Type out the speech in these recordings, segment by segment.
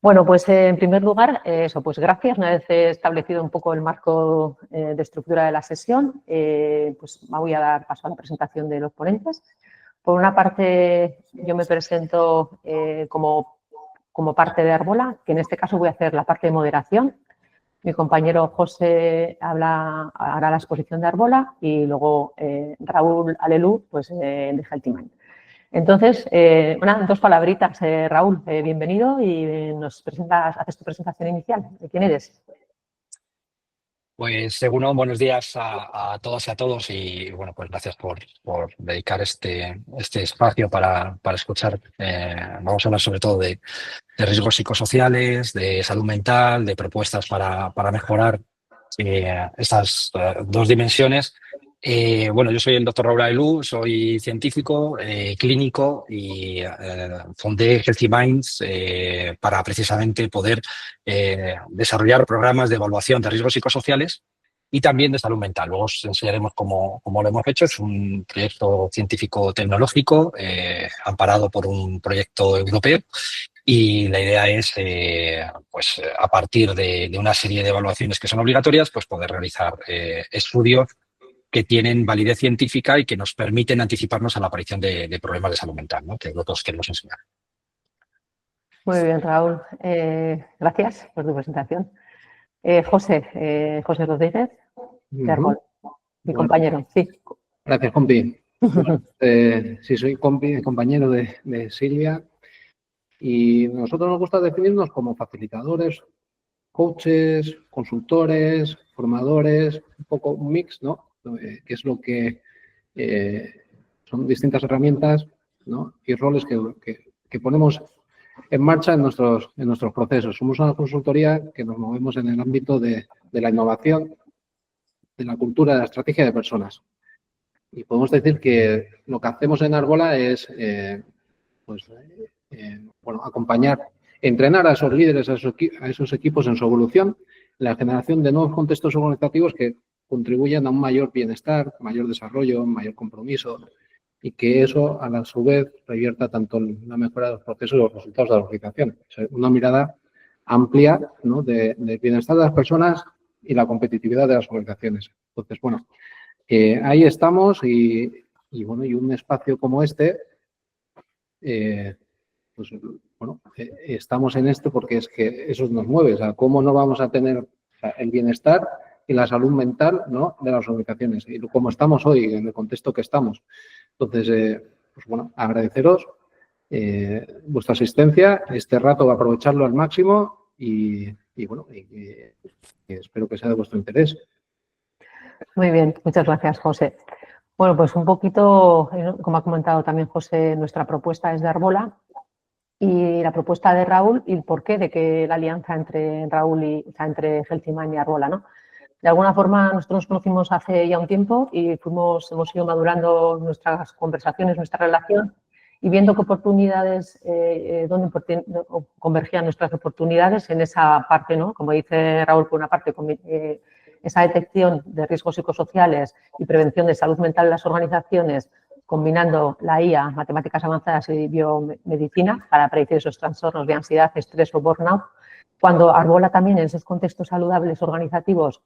Bueno, pues en primer lugar, pues gracias. Una vez establecido un poco el marco de estructura de la sesión, pues me voy a dar paso a la presentación de los ponentes. Por una parte, yo me presento como parte de Arbola, que en este caso voy a hacer la parte de moderación. Mi compañero José hará la exposición de Arbola y luego Raúl Alelú, pues de Healthy Mind. Entonces, dos palabritas, Raúl, bienvenido y haces tu presentación inicial. ¿De quién eres? Pues buenos días a todas y a todos y bueno, pues gracias por dedicar este espacio para escuchar. Vamos a hablar sobre todo de riesgos psicosociales, de salud mental, de propuestas para mejorar estas dos dimensiones. Bueno, yo soy el doctor Raúl Alelú, soy científico, clínico y fundé Healthy Minds para precisamente poder desarrollar programas de evaluación de riesgos psicosociales y también de salud mental. Luego os enseñaremos cómo lo hemos hecho. Es un proyecto científico-tecnológico amparado por un proyecto europeo. Y la idea es, a partir de una serie de evaluaciones que son obligatorias, pues poder realizar estudios que tienen validez científica y que nos permiten anticiparnos a la aparición de problemas de salud mental, ¿no? Que es lo que todos queremos enseñar. Muy bien, Raúl. Gracias por tu presentación. José Rodríguez, de Arbola, mi compañero. Sí. Gracias, compi. Sí, soy compañero de Silvia. Y a nosotros nos gusta definirnos como facilitadores, coaches, consultores, formadores, un poco un mix, ¿no? Que es lo que son distintas herramientas, ¿no? Y roles que ponemos en marcha en nuestros procesos. Somos una consultoría que nos movemos en el ámbito de la innovación, de la cultura, de la estrategia de personas. Y podemos decir que lo que hacemos en Arbola es acompañar, entrenar a esos líderes, a esos equipos en su evolución, en la generación de nuevos contextos organizativos que contribuyan a un mayor bienestar, mayor desarrollo, mayor compromiso y que eso, a su vez, revierta tanto en la mejora de los procesos y los resultados de la organización. O sea, una mirada amplia, ¿no? del bienestar de las personas y la competitividad de las organizaciones. Entonces, bueno, ahí estamos y un espacio como este, estamos en esto porque es que eso nos mueve. O sea, ¿cómo no vamos a tener el bienestar y la salud mental, ¿no? de las organizaciones? Y como estamos hoy, en el contexto que estamos. Entonces, agradeceros vuestra asistencia. Este rato va a aprovecharlo al máximo y espero que sea de vuestro interés. Muy bien, muchas gracias, José. Bueno, pues un poquito, como ha comentado también José, nuestra propuesta es de Arbola y la propuesta de Raúl y el porqué de que la alianza entre entre Healthy Mind y Arbola, ¿no? De alguna forma, nosotros nos conocimos hace ya un tiempo y hemos ido madurando nuestras conversaciones, nuestra relación y viendo qué oportunidades, dónde convergían nuestras oportunidades en esa parte, ¿no? Como dice Raúl, por una parte, esa detección de riesgos psicosociales y prevención de salud mental en las organizaciones, combinando la IA, matemáticas avanzadas y biomedicina para predecir esos trastornos de ansiedad, estrés o burnout, cuando Arbola también en esos contextos saludables organizativos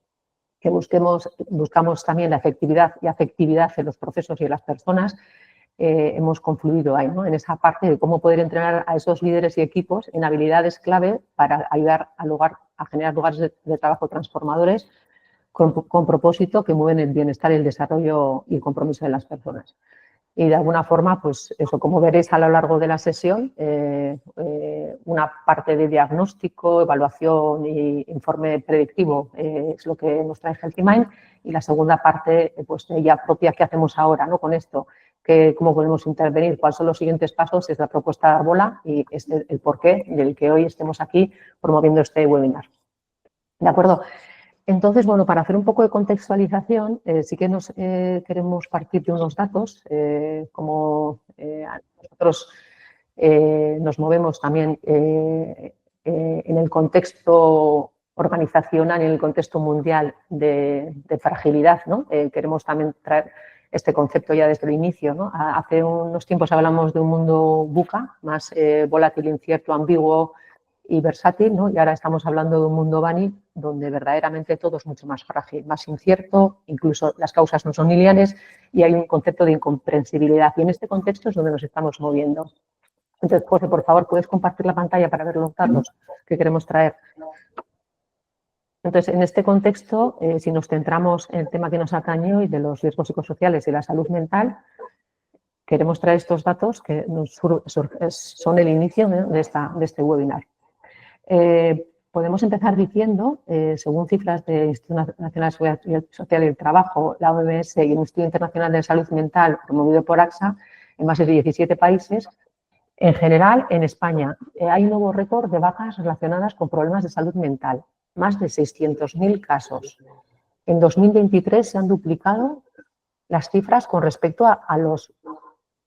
que buscamos también la efectividad y afectividad en los procesos y en las personas, hemos confluido ahí, ¿no? En esa parte de cómo poder entrenar a esos líderes y equipos en habilidades clave para ayudar a generar lugares de trabajo transformadores con propósito que mueven el bienestar, el desarrollo y el compromiso de las personas. Y de alguna forma, pues eso, como veréis a lo largo de la sesión, una parte de diagnóstico, evaluación e informe predictivo es lo que nos trae Healthy Mind y la segunda parte, pues ya propia, ¿qué hacemos ahora, ¿no? Con esto? ¿Cómo podemos intervenir? ¿Cuáles son los siguientes pasos? Es la propuesta de Arbola y es el porqué del que hoy estemos aquí promoviendo este webinar. ¿De acuerdo? Entonces, bueno, para hacer un poco de contextualización, sí que queremos partir de unos datos, como nosotros nos movemos también en el contexto organizacional, en el contexto mundial de fragilidad, ¿no? Queremos también traer este concepto ya desde el inicio, ¿no? Hace unos tiempos hablamos de un mundo VUCA, más volátil, incierto, ambiguo, y versátil, ¿no? Y ahora estamos hablando de un mundo, Bani, donde verdaderamente todo es mucho más frágil, más incierto, incluso las causas no son lineales y hay un concepto de incomprensibilidad. Y en este contexto es donde nos estamos moviendo. Entonces, José, por favor, ¿puedes compartir la pantalla para ver los datos que queremos traer? Entonces, en este contexto, si nos centramos en el tema que nos atañe hoy de los riesgos psicosociales y la salud mental, queremos traer estos datos que son el inicio de este webinar. Podemos empezar diciendo, según cifras del Instituto Nacional de Seguridad Social y el Trabajo, la OMS y el Instituto Internacional de Salud Mental, promovido por AXA, en más de 17 países, en general, en España hay un nuevo récord de bajas relacionadas con problemas de salud mental, más de 600.000 casos. En 2023 se han duplicado las cifras con respecto a los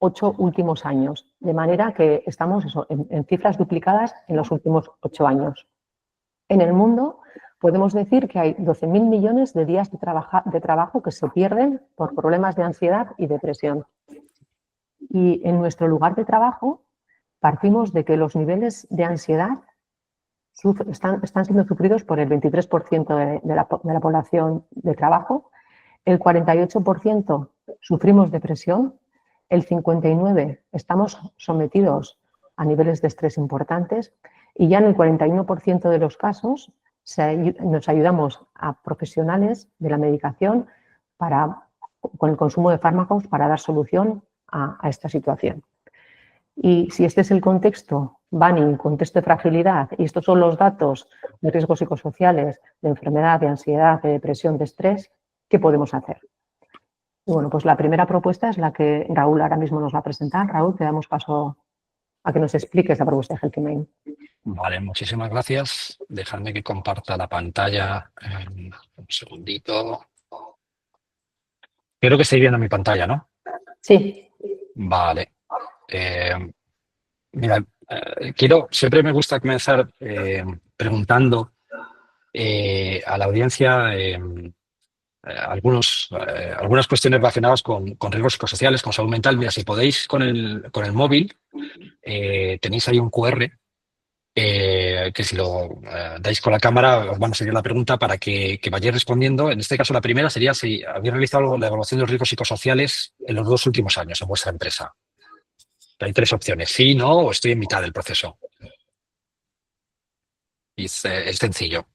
8 últimos años, de manera que estamos en cifras duplicadas en los últimos 8 años. En el mundo podemos decir que hay 12.000 millones de días de trabajo que se pierden por problemas de ansiedad y depresión. Y en nuestro lugar de trabajo partimos de que los niveles de ansiedad están siendo sufridos por el 23% de la población de trabajo, el 48% sufrimos depresión, el 59% estamos sometidos a niveles de estrés importantes y ya en el 41% de los casos nos ayudamos a profesionales de la medicación con el consumo de fármacos para dar solución a esta situación. Y si este es el contexto, Bani, contexto de fragilidad, y estos son los datos de riesgos psicosociales, de enfermedad, de ansiedad, de depresión, de estrés, ¿qué podemos hacer? Y bueno, pues la primera propuesta es la que Raúl ahora mismo nos va a presentar. Raúl, te damos paso a que nos expliques la propuesta de Healthy Mind. Vale, muchísimas gracias. Dejadme que comparta la pantalla. Un segundito. Creo que estáis viendo mi pantalla, ¿no? Sí. Vale. Mira, siempre me gusta comenzar preguntando a la audiencia algunas cuestiones relacionadas con riesgos psicosociales, con salud mental. Mira, si podéis con el móvil, tenéis ahí un QR que si lo dais con la cámara os van a seguir la pregunta para que vayáis respondiendo. En este caso, la primera sería si habéis realizado la evaluación de los riesgos psicosociales en los 2 últimos años en vuestra empresa. Hay 3 opciones: sí, no o estoy en mitad del proceso. Y es sencillo.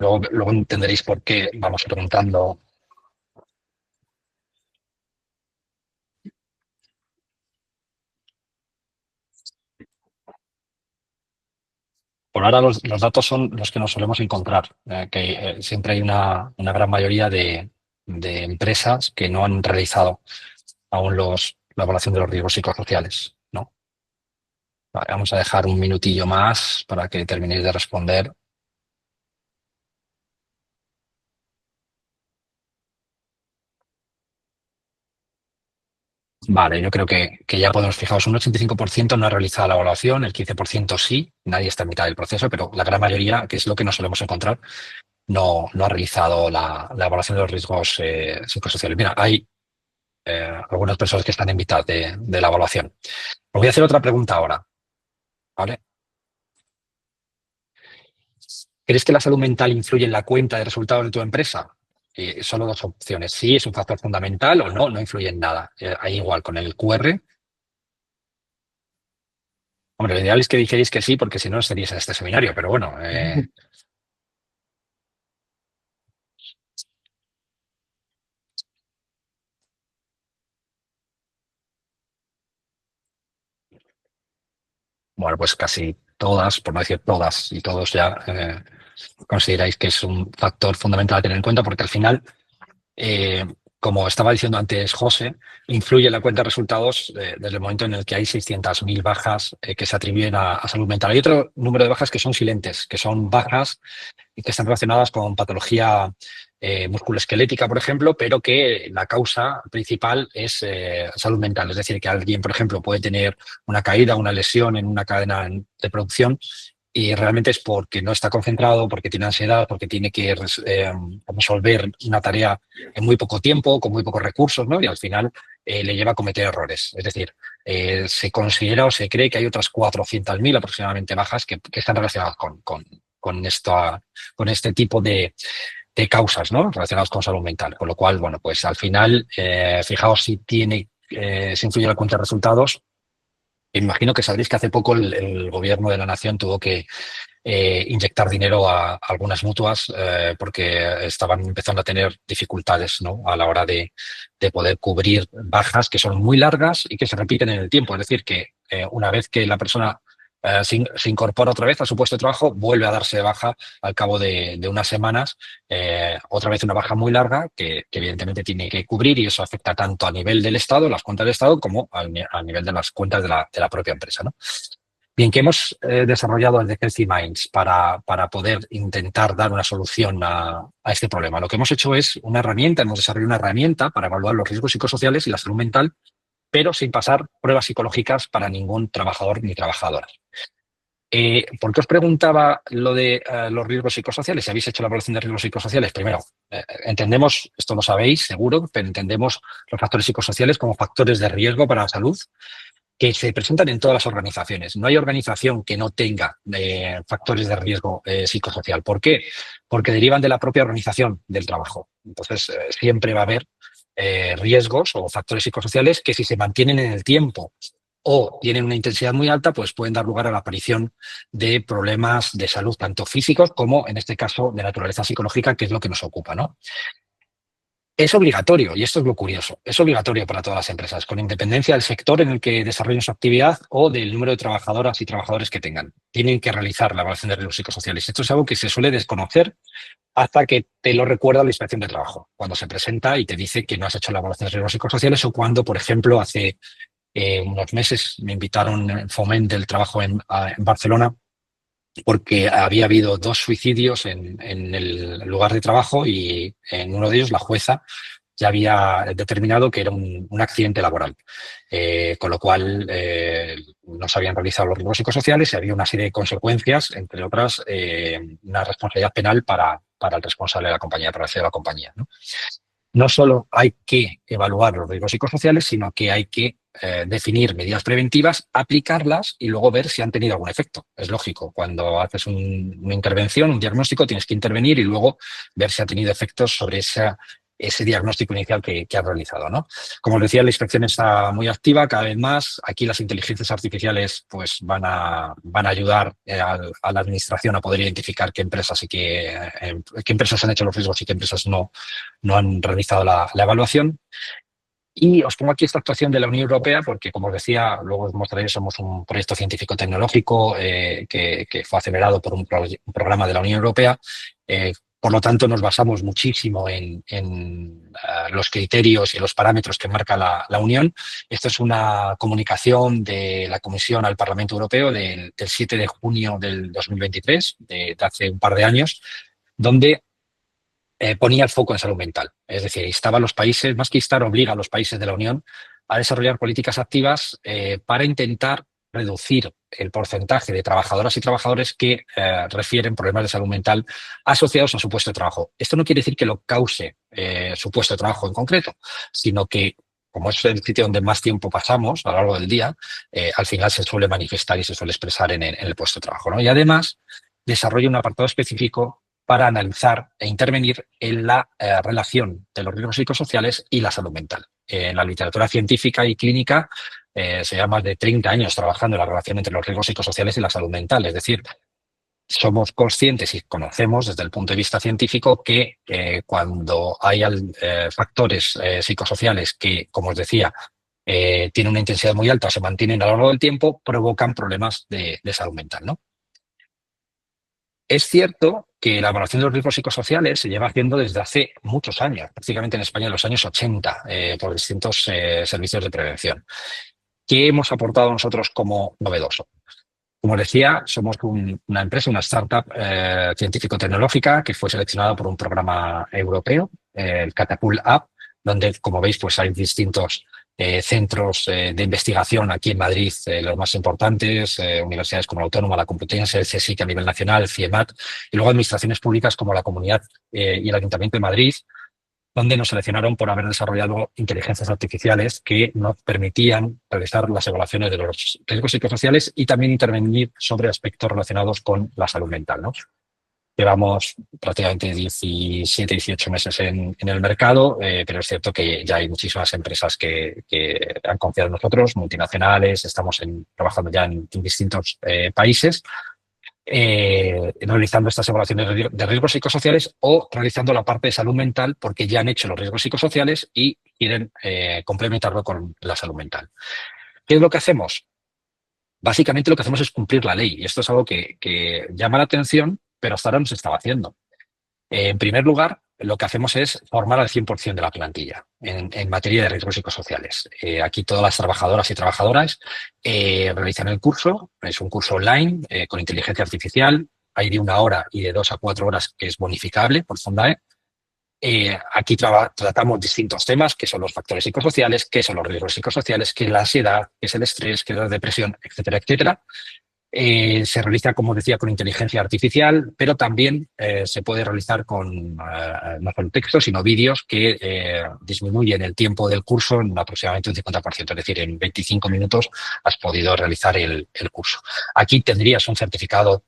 Luego entenderéis por qué vamos preguntando. Por ahora los datos son los que nos solemos encontrar, que siempre hay una gran mayoría de empresas que no han realizado aún la evaluación de los riesgos psicosociales, ¿no? Vale, vamos a dejar un minutillo más para que terminéis de responder. Vale, yo creo que ya podemos fijaros, un 85% no ha realizado la evaluación, el 15% sí, nadie está en mitad del proceso, pero la gran mayoría, que es lo que nos solemos encontrar, no ha realizado la evaluación de los riesgos psicosociales. Mira, hay algunas personas que están en mitad de la evaluación. Os voy a hacer otra pregunta ahora, ¿vale? ¿Crees que la salud mental influye en la cuenta de resultados de tu empresa? Solo 2 opciones. Sí, es un factor fundamental o no influye en nada. Ahí igual con el QR. Hombre, lo ideal es que dijerais que sí, porque si no estaríais en este seminario, pero bueno. Bueno, pues casi todas, por no decir todas y todos ya, consideráis que es un factor fundamental a tener en cuenta, porque al final, como estaba diciendo antes José, influye en la cuenta de resultados desde el momento en el que hay 600.000 bajas que se atribuyen a salud mental. Hay otro número de bajas que son silentes, que son bajas y que están relacionadas con patología musculoesquelética, por ejemplo, pero que la causa principal es salud mental. Es decir, que alguien, por ejemplo, puede tener una caída, una lesión en una cadena de producción y realmente es porque no está concentrado, porque tiene ansiedad, porque tiene que resolver una tarea en muy poco tiempo, con muy pocos recursos, ¿no? Y al final le lleva a cometer errores. Es decir, se considera o se cree que hay otras 400.000 aproximadamente bajas que están relacionadas con este tipo de causas, ¿no? Relacionadas con salud mental. Con lo cual, bueno, pues al final, fijaos si se influye en la cuenta de resultados. Imagino que sabréis que hace poco el gobierno de la nación tuvo que inyectar dinero a algunas mutuas porque estaban empezando a tener dificultades, ¿no? A la hora de poder cubrir bajas que son muy largas y que se repiten en el tiempo. Es decir, que una vez que la persona se incorpora otra vez a su puesto de trabajo, vuelve a darse de baja al cabo de unas semanas, otra vez una baja muy larga que evidentemente tiene que cubrir, y eso afecta tanto a nivel del Estado, las cuentas del Estado, como a nivel de las cuentas de la propia empresa, ¿no? Bien, que hemos desarrollado el de Healthy Minds para poder intentar dar una solución a este problema. Lo que hemos hecho es hemos desarrollado una herramienta para evaluar los riesgos psicosociales y la salud mental, pero sin pasar pruebas psicológicas para ningún trabajador ni trabajadora. ¿Por qué os preguntaba lo de los riesgos psicosociales? Si habéis hecho la evaluación de riesgos psicosociales, primero, entendemos, esto lo sabéis seguro, pero entendemos los factores psicosociales como factores de riesgo para la salud que se presentan en todas las organizaciones. No hay organización que no tenga factores de riesgo psicosocial. ¿Por qué? Porque derivan de la propia organización del trabajo. Entonces, siempre va a haber riesgos o factores psicosociales que, si se mantienen en el tiempo o tienen una intensidad muy alta, pues pueden dar lugar a la aparición de problemas de salud, tanto físicos como, en este caso, de naturaleza psicológica, que es lo que nos ocupa, ¿no? Es obligatorio, y esto es lo curioso, es obligatorio para todas las empresas, con independencia del sector en el que desarrollen su actividad o del número de trabajadoras y trabajadores que tengan. Tienen que realizar la evaluación de riesgos psicosociales. Esto es algo que se suele desconocer hasta que te lo recuerda la Inspección de Trabajo, cuando se presenta y te dice que no has hecho la evaluación de riesgos psicosociales, o cuando, por ejemplo, hace unos meses me invitaron en Foment del Trabajo en Barcelona, porque había habido 2 suicidios en el lugar de trabajo, y en uno de ellos la jueza ya había determinado que era un accidente laboral, con lo cual no se habían realizado los riesgos psicosociales y había una serie de consecuencias, entre otras una responsabilidad penal para el responsable de la compañía, para el CEO de la compañía, ¿no? No solo hay que evaluar los riesgos psicosociales, sino que hay que definir medidas preventivas, aplicarlas y luego ver si han tenido algún efecto. Es lógico, cuando haces una intervención, un diagnóstico, tienes que intervenir y luego ver si ha tenido efectos sobre ese diagnóstico inicial que has realizado, ¿no? Como os decía, la inspección está muy activa cada vez más. Aquí las inteligencias artificiales pues van a ayudar a la administración a poder identificar qué empresas qué empresas han hecho los riesgos y qué empresas no han realizado la evaluación. Y os pongo aquí esta actuación de la Unión Europea porque, como os decía, luego os mostraré, somos un proyecto científico-tecnológico que fue acelerado por un programa de la Unión Europea. Por lo tanto, nos basamos muchísimo en los criterios y los parámetros que marca la Unión. Esto es una comunicación de la Comisión al Parlamento Europeo del 7 de junio del 2023, de hace un par de años, donde ponía el foco en salud mental. Es decir, instaba a los países, más que instar, obliga a los países de la Unión a desarrollar políticas activas para intentar reducir el porcentaje de trabajadoras y trabajadores que refieren problemas de salud mental asociados a su puesto de trabajo. Esto no quiere decir que lo cause su puesto de trabajo en concreto, sino que, como es el sitio donde más tiempo pasamos a lo largo del día, al final se suele manifestar y se suele expresar en el puesto de trabajo, ¿no? Y además desarrolla un apartado específico para analizar e intervenir en la relación de los riesgos psicosociales y la salud mental. En la literatura científica y clínica se lleva más de 30 años trabajando en la relación entre los riesgos psicosociales y la salud mental. Es decir, somos conscientes y conocemos desde el punto de vista científico que cuando hay factores psicosociales que, como os decía, tienen una intensidad muy alta o se mantienen a lo largo del tiempo, provocan problemas de salud mental, ¿no? Es cierto que la evaluación de los riesgos psicosociales se lleva haciendo desde hace muchos años, prácticamente en España en los años 80, por distintos servicios de prevención. ¿Qué hemos aportado nosotros como novedoso? Como decía, somos una empresa, una startup científico-tecnológica que fue seleccionada por un programa europeo, el Catapult App, donde, como veis, pues hay distintos centros de investigación aquí en Madrid, los más importantes, universidades como la Autónoma, la Complutense, el CSIC a nivel nacional, el CIEMAT, y luego administraciones públicas como la Comunidad y el Ayuntamiento de Madrid, donde nos seleccionaron por haber desarrollado inteligencias artificiales que nos permitían realizar las evaluaciones de los riesgos psicosociales y también intervenir sobre aspectos relacionados con la salud mental, ¿no? Llevamos prácticamente 17, 18 meses en el mercado, pero es cierto que ya hay muchísimas empresas que han confiado en nosotros, multinacionales, estamos trabajando ya en distintos países, realizando estas evaluaciones de riesgos psicosociales o realizando la parte de salud mental porque ya han hecho los riesgos psicosociales y quieren complementarlo con la salud mental. ¿Qué es lo que hacemos? Básicamente lo que hacemos es cumplir la ley y esto es algo que llama la atención, pero hasta ahora no se estaba haciendo. En primer lugar, lo que hacemos es formar al 100% de la plantilla en materia de riesgos psicosociales. Aquí todas las trabajadoras y trabajadoras realizan el curso. Es un curso online con inteligencia artificial. Hay de 1 hora y de 2 a 4 horas que es bonificable por Fundae. Aquí tratamos distintos temas, que son los factores psicosociales, qué son los riesgos psicosociales, qué es la ansiedad, qué es el estrés, qué es la depresión, etcétera, etcétera. Se realiza, como decía, con inteligencia artificial, pero también se puede realizar con no solo textos, sino vídeos que disminuyen el tiempo del curso en aproximadamente un 50%. Es decir, en 25 minutos has podido realizar el curso. Aquí tendrías un certificado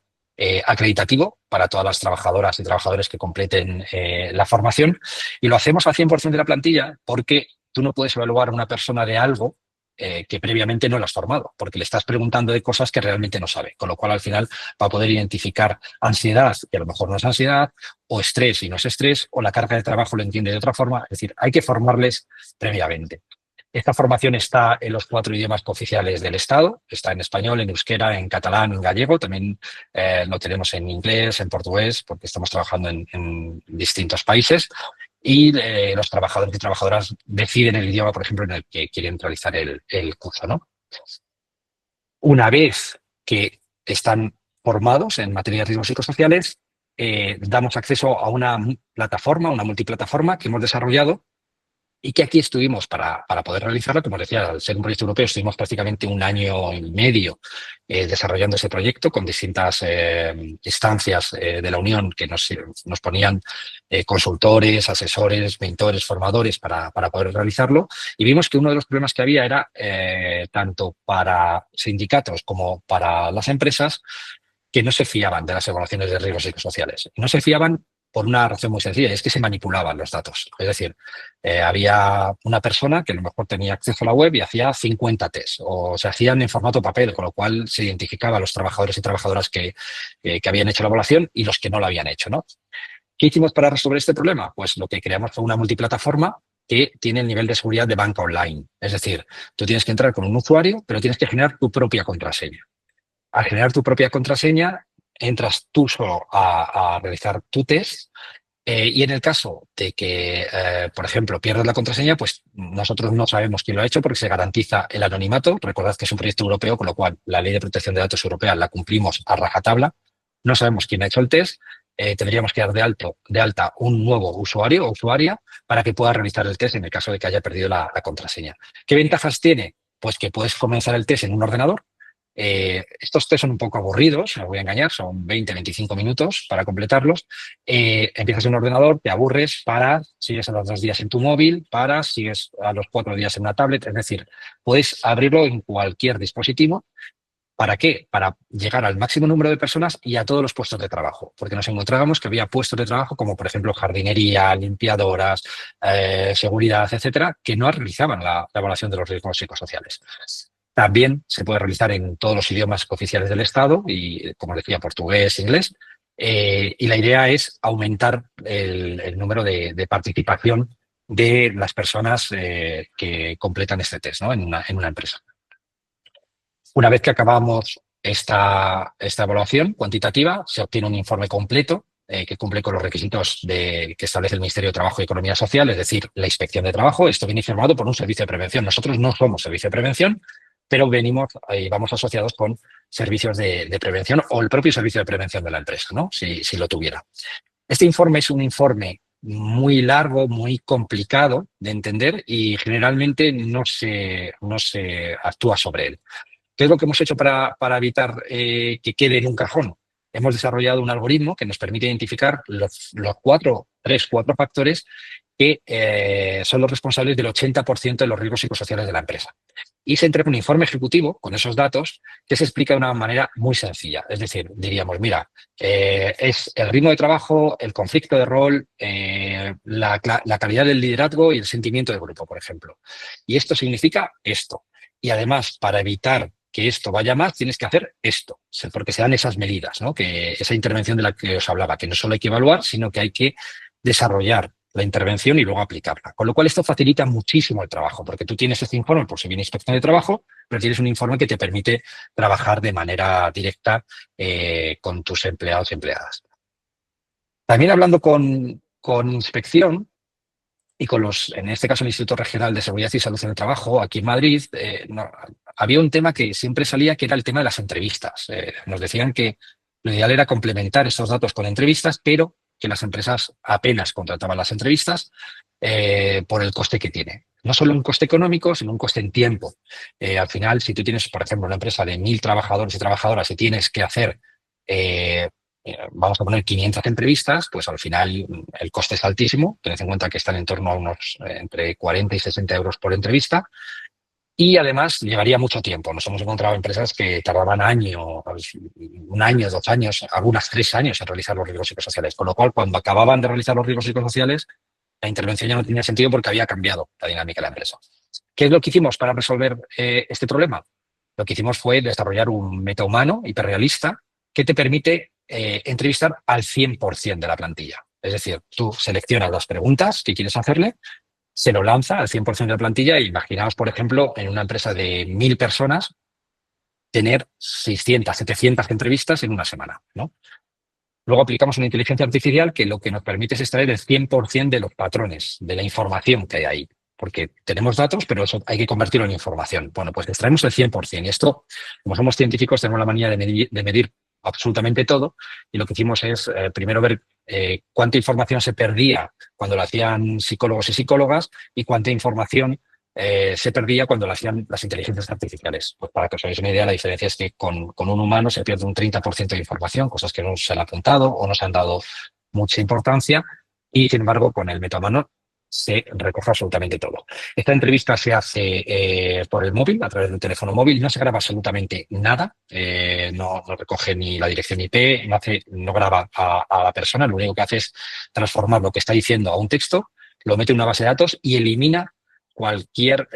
acreditativo para todas las trabajadoras y trabajadores que completen la formación y lo hacemos al 100% de la plantilla porque tú no puedes evaluar a una persona de algo que previamente no lo has formado, porque le estás preguntando de cosas que realmente no sabe, con lo cual al final va a poder identificar ansiedad, que a lo mejor no es ansiedad, o estrés y no es estrés, o la carga de trabajo lo entiende de otra forma, es decir, hay que formarles previamente. Esta formación está en los 4 idiomas cooficiales del Estado, está en español, en euskera, en catalán, en gallego, también lo tenemos en inglés, en portugués, porque estamos trabajando en distintos países. Y los trabajadores y trabajadoras deciden el idioma, por ejemplo, en el que quieren realizar el curso, ¿no? Una vez que están formados en materia de riesgos psicosociales, damos acceso a una plataforma, una multiplataforma que hemos desarrollado y que aquí estuvimos para poder realizarlo. Como decía, al ser un proyecto europeo, estuvimos prácticamente 1 año y medio desarrollando ese proyecto con distintas instancias de la Unión que nos ponían consultores, asesores, mentores, formadores para poder realizarlo. Y vimos que uno de los problemas que había era, tanto para sindicatos como para las empresas, que no se fiaban de las evaluaciones de riesgos psicosociales. No se fiaban por una razón muy sencilla, y es que se manipulaban los datos. Es decir, había una persona que a lo mejor tenía acceso a la web y hacía 50 tests, o se hacían en formato papel, con lo cual se identificaba a los trabajadores y trabajadoras que habían hecho la evaluación y los que no lo habían hecho, ¿no? ¿Qué hicimos para resolver este problema? Pues lo que creamos fue una multiplataforma que tiene el nivel de seguridad de banca online. Es decir, tú tienes que entrar con un usuario, pero tienes que generar tu propia contraseña. Al generar tu propia contraseña, entras tú solo a realizar tu test y en el caso de que, por ejemplo, pierdas la contraseña, pues nosotros no sabemos quién lo ha hecho porque se garantiza el anonimato. Recordad que es un proyecto europeo, con lo cual la Ley de Protección de Datos Europea la cumplimos a rajatabla. No sabemos quién ha hecho el test. Tendríamos que dar de alta un nuevo usuario o usuaria para que pueda realizar el test en el caso de que haya perdido la contraseña. ¿Qué ventajas tiene? Pues que puedes comenzar el test en un ordenador. Estos test son un poco aburridos, no os voy a engañar, son 20-25 minutos para completarlos. Empiezas en un ordenador, te aburres, paras, sigues a los 2 días en tu móvil, paras, sigues a los 4 días en una tablet, es decir, puedes abrirlo en cualquier dispositivo. ¿Para qué? Para llegar al máximo número de personas y a todos los puestos de trabajo, porque nos encontrábamos que había puestos de trabajo como, por ejemplo, jardinería, limpiadoras, seguridad, etcétera, que no realizaban la evaluación de los riesgos psicosociales. También se puede realizar en todos los idiomas oficiales del Estado y, como decía, portugués, inglés. Y la idea es aumentar el número de participación de las personas que completan este test, ¿no? en una empresa. Una vez que acabamos esta evaluación cuantitativa, se obtiene un informe completo que cumple con los requisitos que establece el Ministerio de Trabajo y Economía Social, es decir, la Inspección de Trabajo. Esto viene firmado por un servicio de prevención. Nosotros no somos servicio de prevención, pero vamos asociados con servicios de prevención o el propio servicio de prevención de la empresa, ¿no? Si lo tuviera. Este informe es un informe muy largo, muy complicado de entender y generalmente no se actúa sobre él. ¿Qué es lo que hemos hecho para evitar que quede en un cajón? hemos desarrollado un algoritmo que nos permite identificar los cuatro factores que son los responsables del 80% de los riesgos psicosociales de la empresa. Y se entrega un informe ejecutivo con esos datos que se explica de una manera muy sencilla. Es decir, diríamos, mira, es el ritmo de trabajo, el conflicto de rol, la calidad del liderazgo y el sentimiento de grupo, por ejemplo. Y esto significa esto. Y además, para evitar que esto vaya más, tienes que hacer esto, porque se dan esas medidas, ¿no? Que esa intervención de la que os hablaba, que no solo hay que evaluar, sino que hay que desarrollar la intervención y luego aplicarla. Con lo cual esto facilita muchísimo el trabajo, porque tú tienes este informe por si viene inspección de trabajo, pero tienes un informe que te permite trabajar de manera directa con tus empleados y empleadas. También hablando con inspección y con en este caso el Instituto Regional de Seguridad y Salud en el Trabajo, aquí en Madrid, había un tema que siempre salía, que era el tema de las entrevistas. Nos decían que lo ideal era complementar esos datos con entrevistas, pero que las empresas apenas contrataban las entrevistas por el coste que tiene. No solo un coste económico, sino un coste en tiempo. Al final, si tú tienes, por ejemplo, una empresa de 1.000 trabajadores y trabajadoras y tienes que hacer, vamos a poner 500 entrevistas, pues al final el coste es altísimo. Tened en cuenta que están en torno a unos entre 40 y 60 euros por entrevista. Y además llevaría mucho tiempo. Nos hemos encontrado empresas que tardaban un año, 2 años, algunas 3 años en realizar los riesgos psicosociales. Con lo cual, cuando acababan de realizar los riesgos psicosociales, la intervención ya no tenía sentido porque había cambiado la dinámica de la empresa. ¿Qué es lo que hicimos para resolver este problema? Lo que hicimos fue desarrollar un metahumano hiperrealista que te permite entrevistar al 100% de la plantilla. Es decir, tú seleccionas las preguntas que quieres hacerle, se lo lanza al 100% de la plantilla e imaginaos, por ejemplo, en una empresa de 1.000 personas, tener 600, 700 entrevistas en una semana, ¿no? Luego aplicamos una inteligencia artificial que lo que nos permite es extraer el 100% de los patrones, de la información que hay ahí. Porque tenemos datos, pero eso hay que convertirlo en información. Bueno, pues extraemos el 100%. Y esto, como somos científicos, tenemos la manía de medir absolutamente todo. Y lo que hicimos es primero ver cuánta información se perdía cuando lo hacían psicólogos y psicólogas y cuánta información se perdía cuando lo hacían las inteligencias artificiales. Pues para que os hagáis una idea, la diferencia es que con un humano se pierde un 30% de información, cosas que no se han apuntado o no se han dado mucha importancia, y sin embargo con el metahumano se recoge absolutamente todo. Esta entrevista se hace por el móvil, a través del teléfono móvil, no se graba absolutamente nada, no recoge ni la dirección IP, no graba a la persona, lo único que hace es transformar lo que está diciendo a un texto, lo mete en una base de datos y elimina cualquier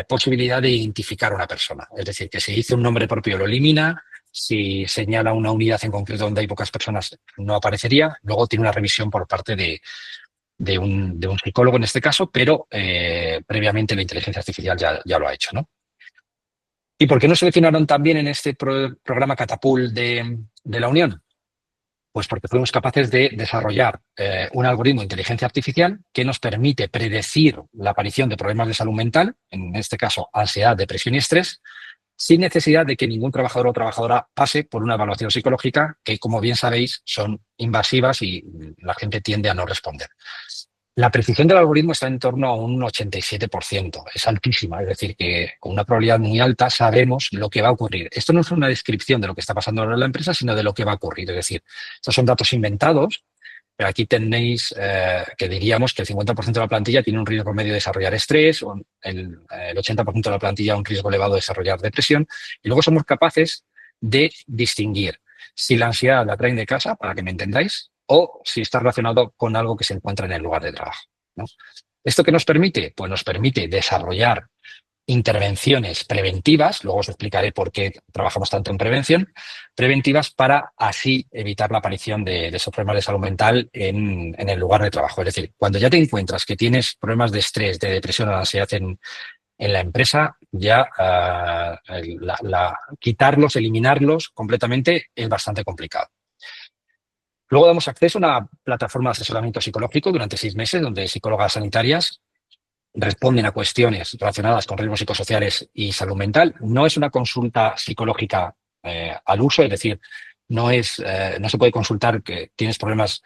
posibilidad de identificar a una persona. Es decir, que si dice un nombre propio lo elimina, si señala una unidad en concreto donde hay pocas personas no aparecería, luego tiene una revisión por parte de un psicólogo en este caso, pero previamente la inteligencia artificial ya lo ha hecho, ¿no? ¿Y por qué no seleccionaron también en este programa Catapult de la Unión? Pues porque fuimos capaces de desarrollar un algoritmo de inteligencia artificial que nos permite predecir la aparición de problemas de salud mental, en este caso ansiedad, depresión y estrés, sin necesidad de que ningún trabajador o trabajadora pase por una evaluación psicológica que, como bien sabéis, son invasivas y la gente tiende a no responder. La precisión del algoritmo está en torno a un 87%, es altísima, es decir, que con una probabilidad muy alta sabemos lo que va a ocurrir. Esto no es una descripción de lo que está pasando ahora en la empresa, sino de lo que va a ocurrir. Es decir, estos son datos inventados, pero aquí tenéis que diríamos que el 50% de la plantilla tiene un riesgo medio de desarrollar estrés, o el 80% de la plantilla un riesgo elevado de desarrollar depresión, y luego somos capaces de distinguir si la ansiedad la traen de casa, para que me entendáis, o si está relacionado con algo que se encuentra en el lugar de trabajo, ¿no? ¿Esto qué nos permite? Pues nos permite desarrollar intervenciones preventivas, luego os explicaré por qué trabajamos tanto en prevención, preventivas para así evitar la aparición de esos problemas de salud mental en el lugar de trabajo. Es decir, cuando ya te encuentras que tienes problemas de estrés, de depresión o de ansiedad en la empresa, ya quitarlos, eliminarlos completamente es bastante complicado. Luego damos acceso a una plataforma de asesoramiento psicológico durante 6 meses, donde psicólogas sanitarias responden a cuestiones relacionadas con riesgos psicosociales y salud mental. No es una consulta psicológica al uso, es decir, no se puede consultar que tienes problemas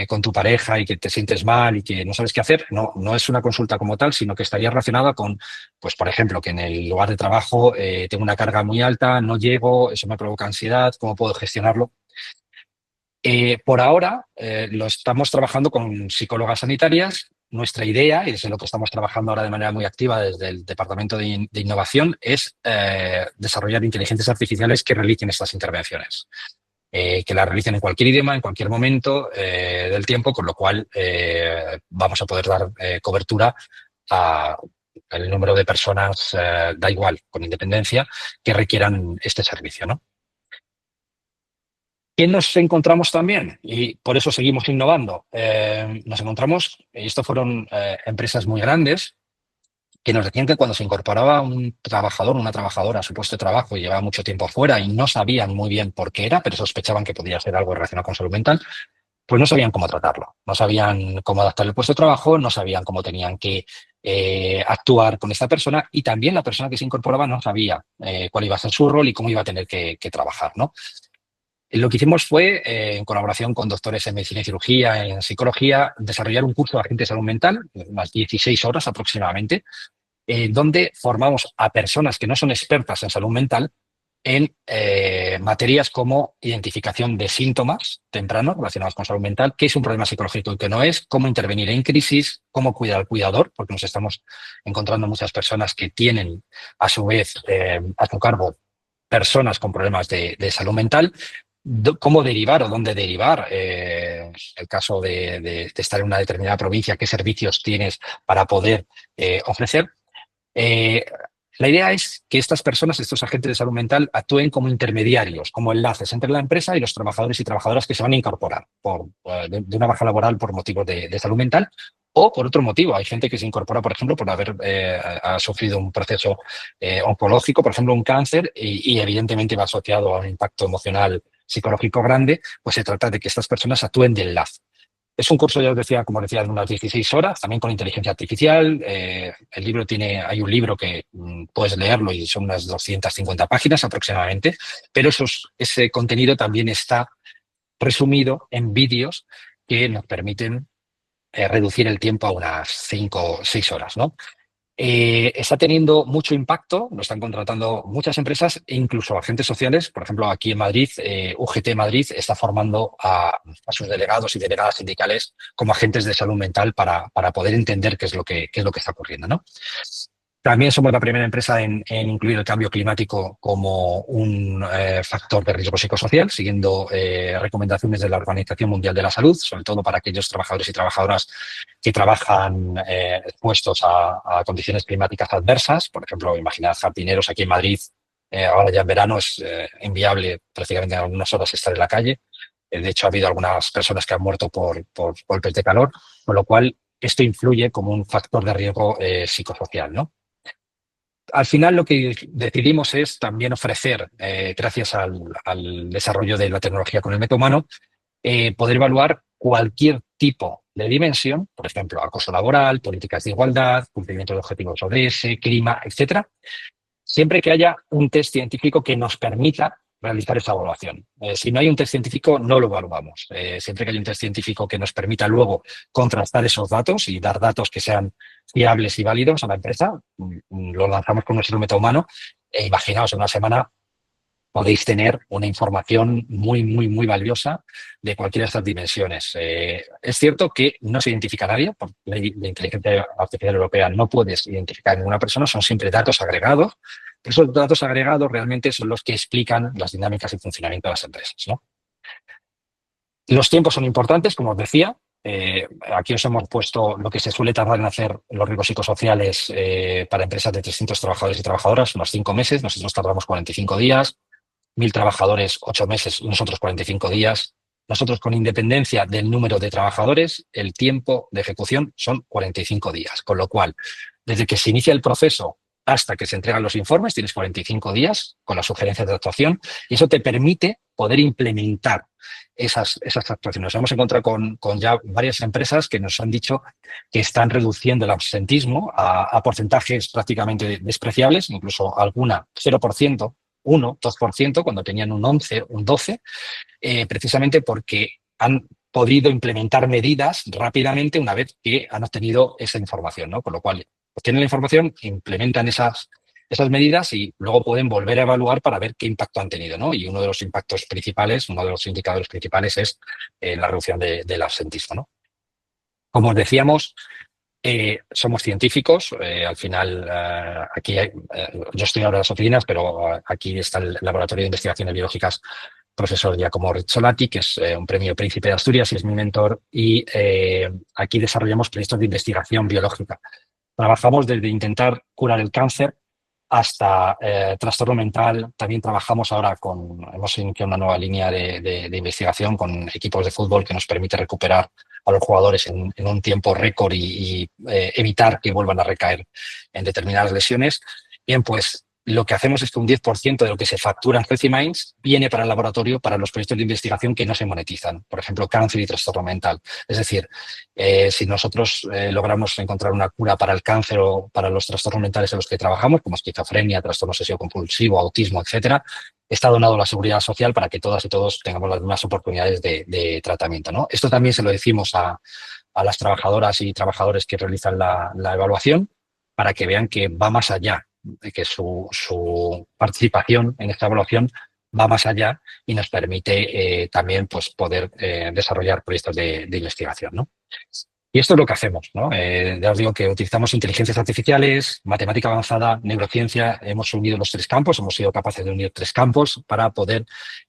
con tu pareja y que te sientes mal y que no sabes qué hacer. No es una consulta como tal, sino que estaría relacionada con, pues por ejemplo, que en el lugar de trabajo tengo una carga muy alta, no llego, eso me provoca ansiedad, ¿cómo puedo gestionarlo? Por ahora lo estamos trabajando con psicólogas sanitarias. Nuestra idea, y es en lo que estamos trabajando ahora de manera muy activa desde el Departamento de Innovación, es desarrollar inteligencias artificiales que realicen estas intervenciones. Que las realicen en cualquier idioma, en cualquier momento del tiempo, con lo cual vamos a poder dar cobertura a el número de personas, da igual, con independencia, que requieran este servicio, ¿no? ¿Qué nos encontramos también? Y por eso seguimos innovando. Nos encontramos, y esto fueron empresas muy grandes, que nos decían que cuando se incorporaba un trabajador, una trabajadora a su puesto de trabajo y llevaba mucho tiempo fuera y no sabían muy bien por qué era, pero sospechaban que podía ser algo relacionado con salud mental, pues no sabían cómo tratarlo, no sabían cómo adaptar el puesto de trabajo, no sabían cómo tenían que actuar con esta persona, y también la persona que se incorporaba no sabía cuál iba a ser su rol y cómo iba a tener que trabajar, ¿no? Lo que hicimos fue, en colaboración con doctores en medicina y cirugía, en psicología, desarrollar un curso de agente de salud mental, unas 16 horas aproximadamente, donde formamos a personas que no son expertas en salud mental en materias como identificación de síntomas tempranos relacionados con salud mental, qué es un problema psicológico y qué no es, cómo intervenir en crisis, cómo cuidar al cuidador, porque nos estamos encontrando muchas personas que tienen a su vez a su cargo personas con problemas de salud mental, cómo derivar o dónde derivar, el caso de estar en una determinada provincia, qué servicios tienes para poder ofrecer. Eh, la idea es que estas personas, estos agentes de salud mental, actúen como intermediarios, como enlaces entre la empresa y los trabajadores y trabajadoras que se van a incorporar de una baja laboral por motivos de salud mental o por otro motivo. Hay gente que se incorpora, por ejemplo, por haber ha sufrido un proceso oncológico, por ejemplo, un cáncer, y evidentemente va asociado a un impacto emocional psicológico grande. Pues se trata de que estas personas actúen de enlace. Es un curso, ya os decía, como decía, de unas 16 horas, también con inteligencia artificial. El libro hay un libro que puedes leerlo y son unas 250 páginas aproximadamente, pero ese contenido también está resumido en vídeos que nos permiten reducir el tiempo a unas 5 o 6 horas, ¿no? Está teniendo mucho impacto, lo están contratando muchas empresas e incluso agentes sociales. Por ejemplo, aquí en Madrid, UGT Madrid está formando a sus delegados y delegadas sindicales como agentes de salud mental para poder entender qué es lo que está ocurriendo, ¿no? También somos la primera empresa en incluir el cambio climático como un factor de riesgo psicosocial, siguiendo recomendaciones de la Organización Mundial de la Salud, sobre todo para aquellos trabajadores y trabajadoras que trabajan expuestos a condiciones climáticas adversas. Por ejemplo, imaginad jardineros aquí en Madrid, ahora ya en verano es inviable prácticamente en algunas horas estar en la calle. De hecho, ha habido algunas personas que han muerto por golpes de calor, con lo cual esto influye como un factor de riesgo psicosocial, ¿no? Al final lo que decidimos es también ofrecer, gracias al desarrollo de la tecnología con el método humano, poder evaluar cualquier tipo de dimensión, por ejemplo, acoso laboral, políticas de igualdad, cumplimiento de objetivos ODS, clima, etcétera, siempre que haya un test científico que nos permita realizar esa evaluación. Si no hay un test científico, no lo evaluamos. Siempre que haya un test científico que nos permita luego contrastar esos datos y dar datos que sean fiables y válidos a la empresa, lo lanzamos con nuestro método humano. Imaginaos, en una semana podéis tener una información muy, muy, muy valiosa de cualquiera de estas dimensiones. Es cierto que no se identifica a nadie, por ley de inteligencia artificial europea no puedes identificar a ninguna persona, son siempre datos agregados. Esos datos agregados realmente son los que explican las dinámicas y funcionamiento de las empresas, ¿no? Los tiempos son importantes, como os decía. Aquí os hemos puesto lo que se suele tardar en hacer los riesgos psicosociales para empresas de 300 trabajadores y trabajadoras, unos 5 meses. Nosotros tardamos 45 días. 1.000 trabajadores, 8 meses, nosotros 45 días. Nosotros, con independencia del número de trabajadores, el tiempo de ejecución son 45 días. Con lo cual, desde que se inicia el proceso hasta que se entregan los informes, tienes 45 días con las sugerencias de actuación, y eso te permite poder implementar esas actuaciones. Nos hemos encontrado con ya varias empresas que nos han dicho que están reduciendo el absentismo a porcentajes prácticamente despreciables, incluso alguna 0%, 1, 2%, cuando tenían un 11, un 12, precisamente porque han podido implementar medidas rápidamente una vez que han obtenido esa información, ¿no? Con lo cual, obtienen la información, implementan esas esas medidas y luego pueden volver a evaluar para ver qué impacto han tenido, ¿no? Y uno de los impactos principales, uno de los indicadores principales es la reducción del absentismo, ¿no? Como os decíamos, somos científicos. Al final, aquí yo estoy ahora en las oficinas, pero aquí está el Laboratorio de Investigaciones Biológicas profesor Giacomo Rizzolatti, que es un premio Príncipe de Asturias y es mi mentor, y aquí desarrollamos proyectos de investigación biológica. Trabajamos desde intentar curar el cáncer hasta trastorno mental. También trabajamos ahora hemos iniciado una nueva línea de investigación con equipos de fútbol que nos permite recuperar a los jugadores en un tiempo récord y evitar que vuelvan a recaer en determinadas lesiones. Bien, pues lo que hacemos es que un 10% de lo que se factura en Healthy Minds viene para el laboratorio, para los proyectos de investigación que no se monetizan. Por ejemplo, cáncer y trastorno mental. Es decir, si nosotros logramos encontrar una cura para el cáncer o para los trastornos mentales en los que trabajamos, como esquizofrenia, trastorno obsesivo compulsivo, autismo, etcétera, está donado a la seguridad social para que todas y todos tengamos las mismas oportunidades de tratamiento, ¿no? Esto también se lo decimos a las trabajadoras y trabajadores que realizan la evaluación para que vean que va más allá, de que su participación en esta evaluación va más allá y nos permite también pues, poder desarrollar proyectos de investigación, ¿no? Y esto es lo que hacemos, ¿no? Ya os digo que utilizamos inteligencias artificiales, matemática avanzada, neurociencia. Hemos unido los 3 campos, hemos sido capaces de unir 3 campos para poder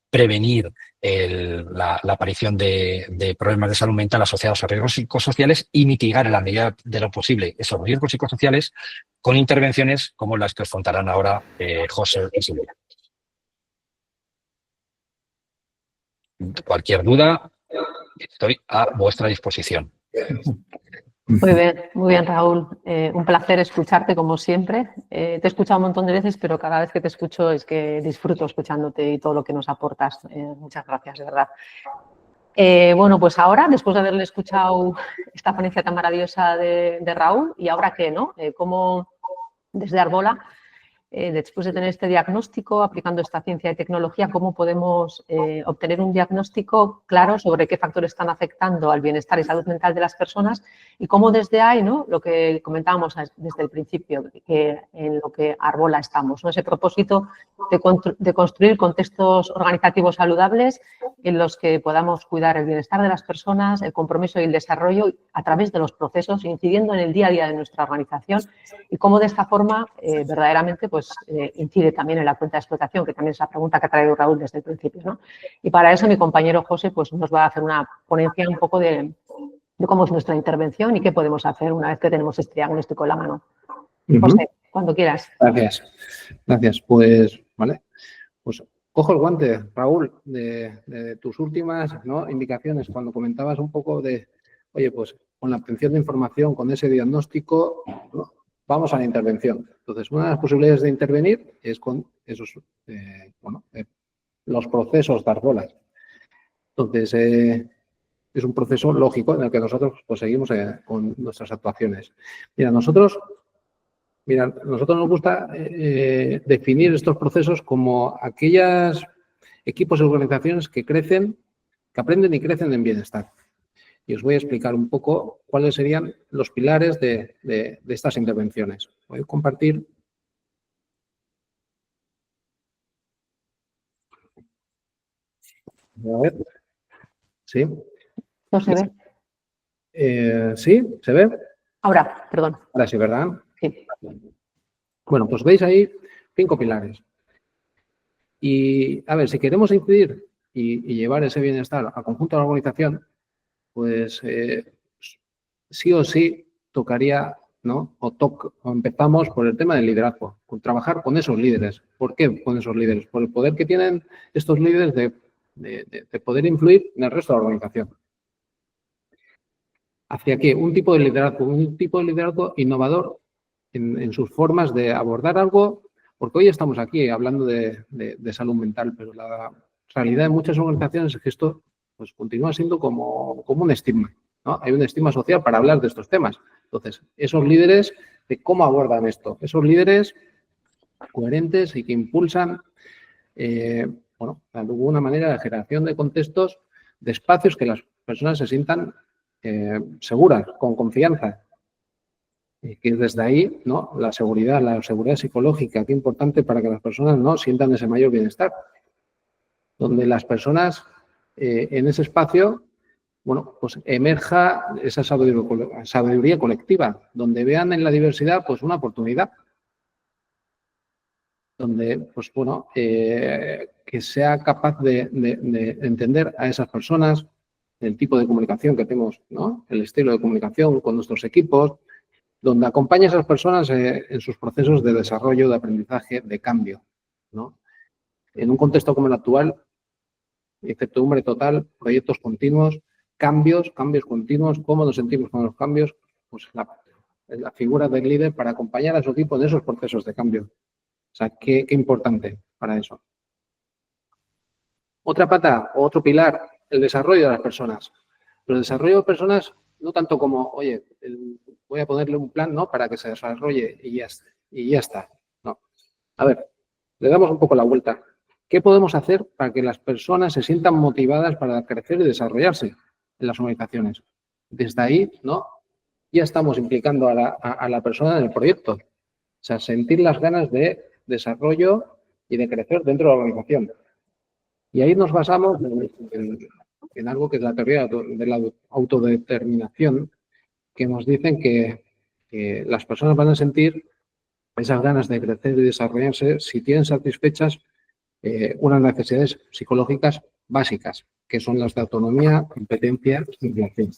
prevenir la aparición de problemas de salud mental asociados a riesgos psicosociales y mitigar en la medida de lo posible esos riesgos psicosociales con intervenciones como las que os contarán ahora José y Silvia. Cualquier duda, estoy a vuestra disposición. Muy bien, Raúl. Un placer escucharte como siempre. Te he escuchado un montón de veces, pero cada vez que te escucho es que disfruto escuchándote y todo lo que nos aportas. Muchas gracias, de verdad. Bueno, pues ahora, después de haberle escuchado esta ponencia tan maravillosa de Raúl, ¿y ahora qué, no? ¿Cómo desde Arbola, después de tener este diagnóstico, aplicando esta ciencia y tecnología, cómo podemos obtener un diagnóstico claro sobre qué factores están afectando al bienestar y salud mental de las personas y cómo desde ahí, ¿no? Lo que comentábamos desde el principio, que en lo que Arbola estamos, ¿no? Ese propósito de construir contextos organizativos saludables en los que podamos cuidar el bienestar de las personas, el compromiso y el desarrollo a través de los procesos, incidiendo en el día a día de nuestra organización y cómo de esta forma verdaderamente pues, incide también en la cuenta de explotación, que también es la pregunta que ha traído Raúl desde el principio, ¿no? Y para eso mi compañero José pues, nos va a hacer una ponencia un poco de cómo es nuestra intervención y qué podemos hacer una vez que tenemos este diagnóstico en la mano. José, cuando quieras. Gracias. Pues, vale. Pues cojo el guante, Raúl, de tus últimas, ¿no?, indicaciones cuando comentabas un poco de, oye, pues con la obtención de información, con ese diagnóstico, ¿no?, vamos a la intervención. Entonces, una de las posibilidades de intervenir es con esos, los procesos de Arbola. Entonces, es un proceso lógico en el que nosotros pues, seguimos con nuestras actuaciones. Mira, nosotros nos gusta definir estos procesos como aquellos equipos y organizaciones que crecen, que aprenden y crecen en bienestar. Y os voy a explicar un poco cuáles serían los pilares de estas intervenciones. Voy a compartir. A ver. ¿Sí? No se ve. ¿Sí? ¿Se ve? Ahora, perdón. Ahora sí, ¿verdad? Sí. Bueno, pues veis ahí 5 pilares. Y, a ver, si queremos incidir y llevar ese bienestar al conjunto de la organización, pues sí o sí tocaría, ¿no? O empezamos por el tema del liderazgo, con trabajar con esos líderes. ¿Por qué con esos líderes? Por el poder que tienen estos líderes de poder influir en el resto de la organización. ¿Hacia qué? Un tipo de liderazgo innovador en sus formas de abordar algo, porque hoy estamos aquí hablando de salud mental, pero la realidad de muchas organizaciones es que esto pues, continúa siendo como un estigma, ¿no? Hay un estigma social para hablar de estos temas. Entonces, esos líderes, de cómo abordan esto, esos líderes coherentes y que impulsan, de alguna manera, la generación de contextos, de espacios que las personas se sientan seguras, con confianza. que desde ahí, ¿no? La seguridad psicológica, qué importante para que las personas, ¿no?, sientan ese mayor bienestar. Donde las personas en ese espacio, bueno, pues emerja esa sabiduría colectiva, donde vean en la diversidad pues una oportunidad. Donde, pues bueno, que sea capaz de entender a esas personas, el tipo de comunicación que tenemos, ¿no?, el estilo de comunicación con nuestros equipos, donde acompañe a esas personas en sus procesos de desarrollo, de aprendizaje, de cambio, ¿no? En un contexto como el actual, incertidumbre total, proyectos continuos, cambios continuos, cómo nos sentimos con los cambios, pues la figura del líder para acompañar a su equipo en esos procesos de cambio. O sea, qué importante para eso. Otra pata, o otro pilar, el desarrollo de las personas. Pero el desarrollo de personas no tanto como, oye, voy a ponerle un plan, ¿no?, para que se desarrolle y ya está. No. A ver, le damos un poco la vuelta. ¿Qué podemos hacer para que las personas se sientan motivadas para crecer y desarrollarse en las organizaciones? Desde ahí, ¿no?, ya estamos implicando a la persona en el proyecto. O sea, sentir las ganas de desarrollo y de crecer dentro de la organización. Y ahí nos basamos en algo que es la teoría de la autodeterminación, que nos dicen que las personas van a sentir esas ganas de crecer y desarrollarse si tienen satisfechas unas necesidades psicológicas básicas, que son las de autonomía, competencia y relación.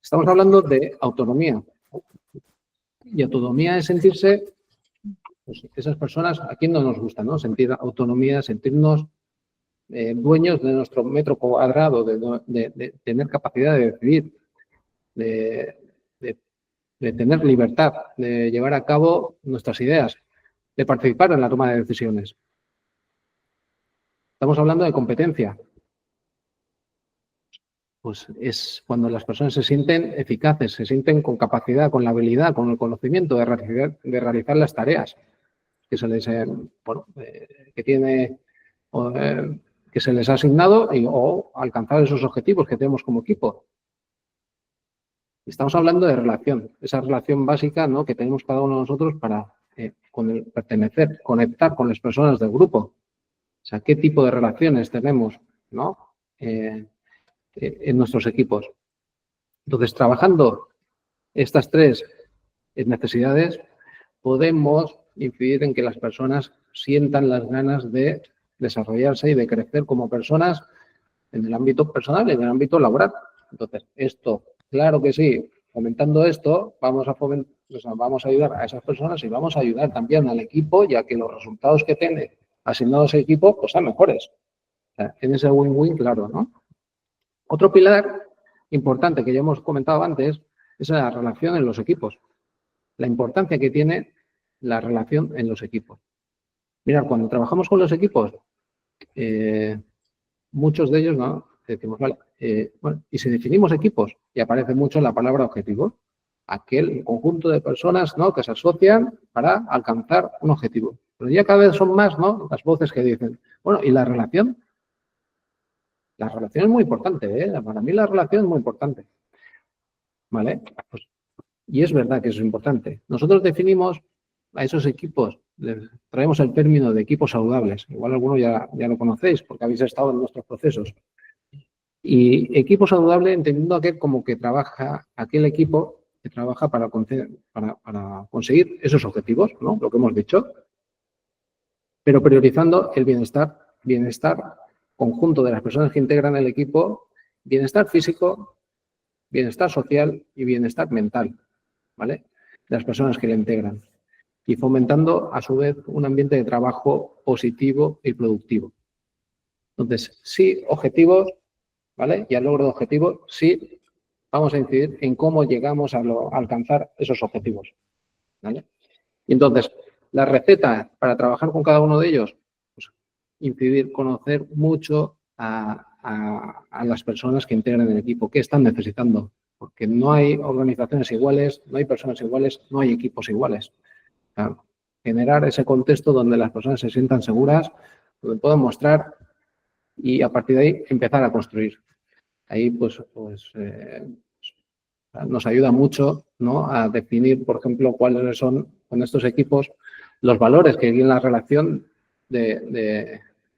Estamos hablando de autonomía. Y autonomía es sentirse, pues, esas personas, a quién no nos gusta, ¿no?, sentir autonomía, sentirnos dueños de nuestro metro cuadrado, de tener capacidad de decidir, de tener libertad, de llevar a cabo nuestras ideas, de participar en la toma de decisiones. Estamos hablando de competencia. Pues es cuando las personas se sienten eficaces, se sienten con capacidad, con la habilidad, con el conocimiento de realizar las tareas que se les, que se les ha asignado o alcanzar esos objetivos que tenemos como equipo. Estamos hablando de relación, esa relación básica, ¿no?, que tenemos cada uno de nosotros para pertenecer, conectar con las personas del grupo. O sea, qué tipo de relaciones tenemos, ¿no?, en nuestros equipos. Entonces, trabajando estas tres necesidades, podemos incidir en que las personas sientan las ganas de desarrollarse y de crecer como personas en el ámbito personal y en el ámbito laboral. Entonces, esto, claro que sí, fomentando esto, vamos a ayudar a esas personas y vamos a ayudar también al equipo, ya que los resultados que tiene asignado a ese equipo pues sean mejores. O sea, en ese win-win, claro, ¿no? Otro pilar importante que ya hemos comentado antes es la relación en los equipos. La importancia que tiene la relación en los equipos. Mirad, cuando trabajamos con los equipos, muchos de ellos, ¿no?, decimos, vale, bueno, y si definimos equipos, y aparece mucho la palabra objetivo, aquel conjunto de personas, ¿no?, que se asocian para alcanzar un objetivo. Pero ya cada vez son más, ¿no?, las voces que dicen, bueno, ¿y la relación? La relación es muy importante, ¿eh? Para mí la relación es muy importante. ¿Vale? Pues, y es verdad que eso es importante. Nosotros definimos a esos equipos, les traemos el término de equipos saludables. Igual algunos ya lo conocéis porque habéis estado en nuestros procesos. Y equipo saludable entendiendo aquel equipo que trabaja para conseguir esos objetivos, ¿no?, lo que hemos dicho, pero priorizando el bienestar conjunto de las personas que integran el equipo, bienestar físico, bienestar social y bienestar mental, ¿vale?, de las personas que le integran. Y fomentando, a su vez, un ambiente de trabajo positivo y productivo. Entonces, sí, objetivos, ¿vale? Y al logro de objetivos, sí, vamos a incidir en cómo llegamos a alcanzar esos objetivos, ¿vale? Y entonces, la receta para trabajar con cada uno de ellos, pues incidir, conocer mucho a las personas que integran el equipo, qué están necesitando, porque no hay organizaciones iguales, no hay personas iguales, no hay equipos iguales. O sea, generar ese contexto donde las personas se sientan seguras, donde puedan mostrar y a partir de ahí empezar a construir. Ahí, pues Nos ayuda mucho, ¿no?, a definir, por ejemplo, cuáles son con estos equipos los valores que guían la relación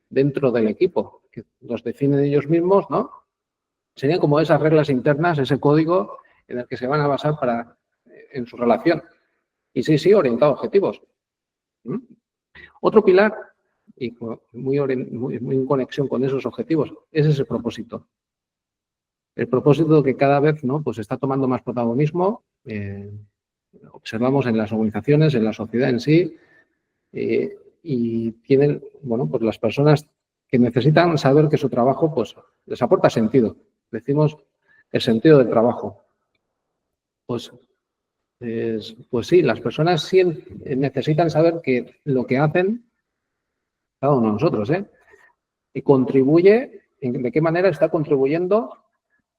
dentro del equipo, que los definen ellos mismos, ¿no? Serían como esas reglas internas, ese código en el que se van a basar en su relación. Y sí, orientado a objetivos. Otro pilar, y muy en conexión con esos objetivos, es ese propósito. El propósito que cada vez, ¿no?, pues está tomando más protagonismo, observamos en las organizaciones, en la sociedad en sí, y tienen, bueno, pues las personas que necesitan saber que su trabajo, pues, les aporta sentido. Decimos el sentido del trabajo. Pues sí, las personas sí necesitan saber que lo que hacen, cada uno de nosotros, y contribuye, de qué manera está contribuyendo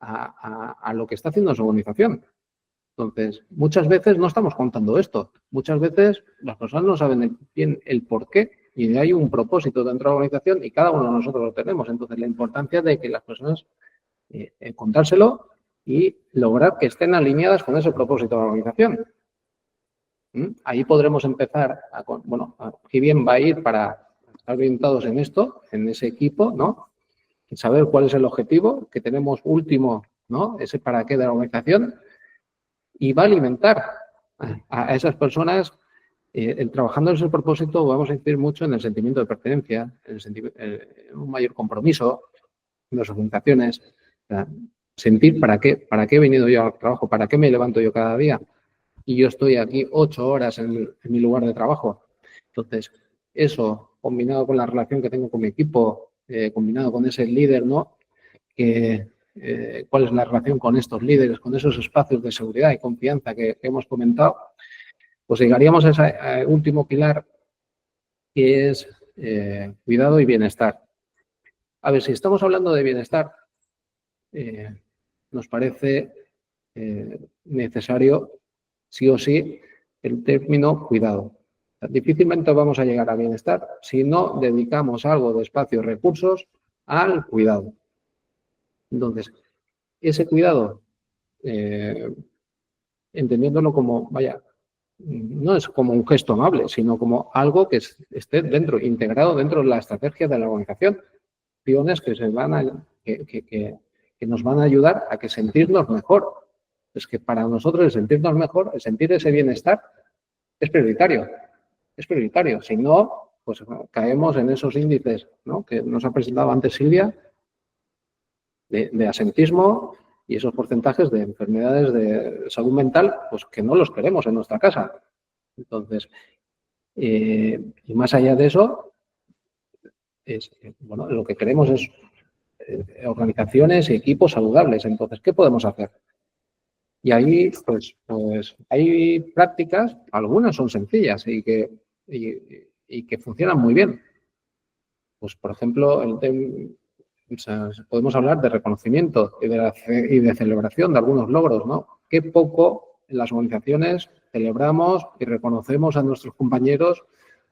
a lo que está haciendo su organización. Entonces, muchas veces no estamos contando esto. Muchas veces las personas no saben bien el por qué y hay un propósito dentro de la organización y cada uno de nosotros lo tenemos. Entonces, la importancia de que las personas contárselo y lograr que estén alineadas con ese propósito de la organización. Ahí podremos empezar qué bien va a ir para estar orientados en esto, en ese equipo, ¿no? Saber cuál es el objetivo que tenemos último, ¿no?, ese para qué de la organización, y va a alimentar a esas personas. Trabajando en ese propósito vamos a incidir mucho en el sentimiento de pertenencia, en un mayor compromiso en las organizaciones, sentir para qué he venido yo al trabajo, para qué me levanto yo cada día y yo estoy aquí 8 horas en mi lugar de trabajo. Entonces, eso combinado con la relación que tengo con mi equipo, combinado con ese líder, ¿no?, cuál es la relación con estos líderes, con esos espacios de seguridad y confianza que hemos comentado, pues llegaríamos a ese último pilar, que es cuidado y bienestar. A ver, si estamos hablando de bienestar, nos parece necesario, sí o sí, el término cuidado. Difícilmente vamos a llegar a bienestar si no dedicamos algo de espacio y recursos al cuidado. Entonces, ese cuidado, entendiéndolo como, no es como un gesto amable, sino como algo que esté integrado dentro de la estrategia de la organización. Acciones que nos van a ayudar a sentirnos mejor. Es que para nosotros el sentirnos mejor, el sentir ese bienestar, es prioritario. Es prioritario. Si no, pues caemos en esos índices, ¿no?, que nos ha presentado antes Silvia, de asentismo y esos porcentajes de enfermedades de salud mental, pues que no los queremos en nuestra casa. Entonces, y más allá de eso, lo que queremos es organizaciones y equipos saludables. Entonces, ¿qué podemos hacer? Y ahí, pues hay prácticas, algunas son sencillas y que funcionan muy bien. Pues, por ejemplo, podemos hablar de reconocimiento y de celebración de algunos logros, ¿no? Qué poco en las organizaciones celebramos y reconocemos a nuestros compañeros,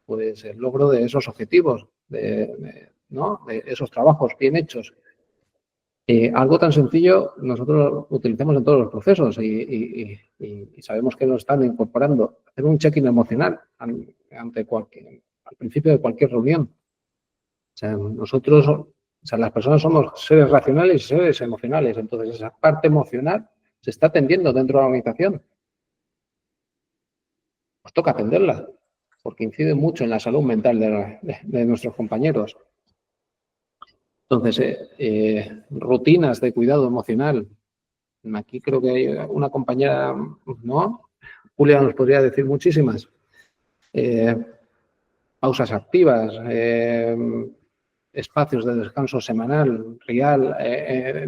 pues, el logro de esos objetivos, de esos trabajos bien hechos. Algo tan sencillo nosotros utilizamos en todos los procesos y sabemos que nos están incorporando. Hacer un check-in emocional al principio de cualquier reunión. O sea, las personas somos seres racionales y seres emocionales. Entonces, esa parte emocional se está atendiendo dentro de la organización. Nos toca atenderla porque incide mucho en la salud mental de nuestros compañeros. Entonces, rutinas de cuidado emocional. Aquí creo que hay una compañera, ¿no?, Julia, nos podría decir muchísimas. Pausas activas, espacios de descanso semanal, real,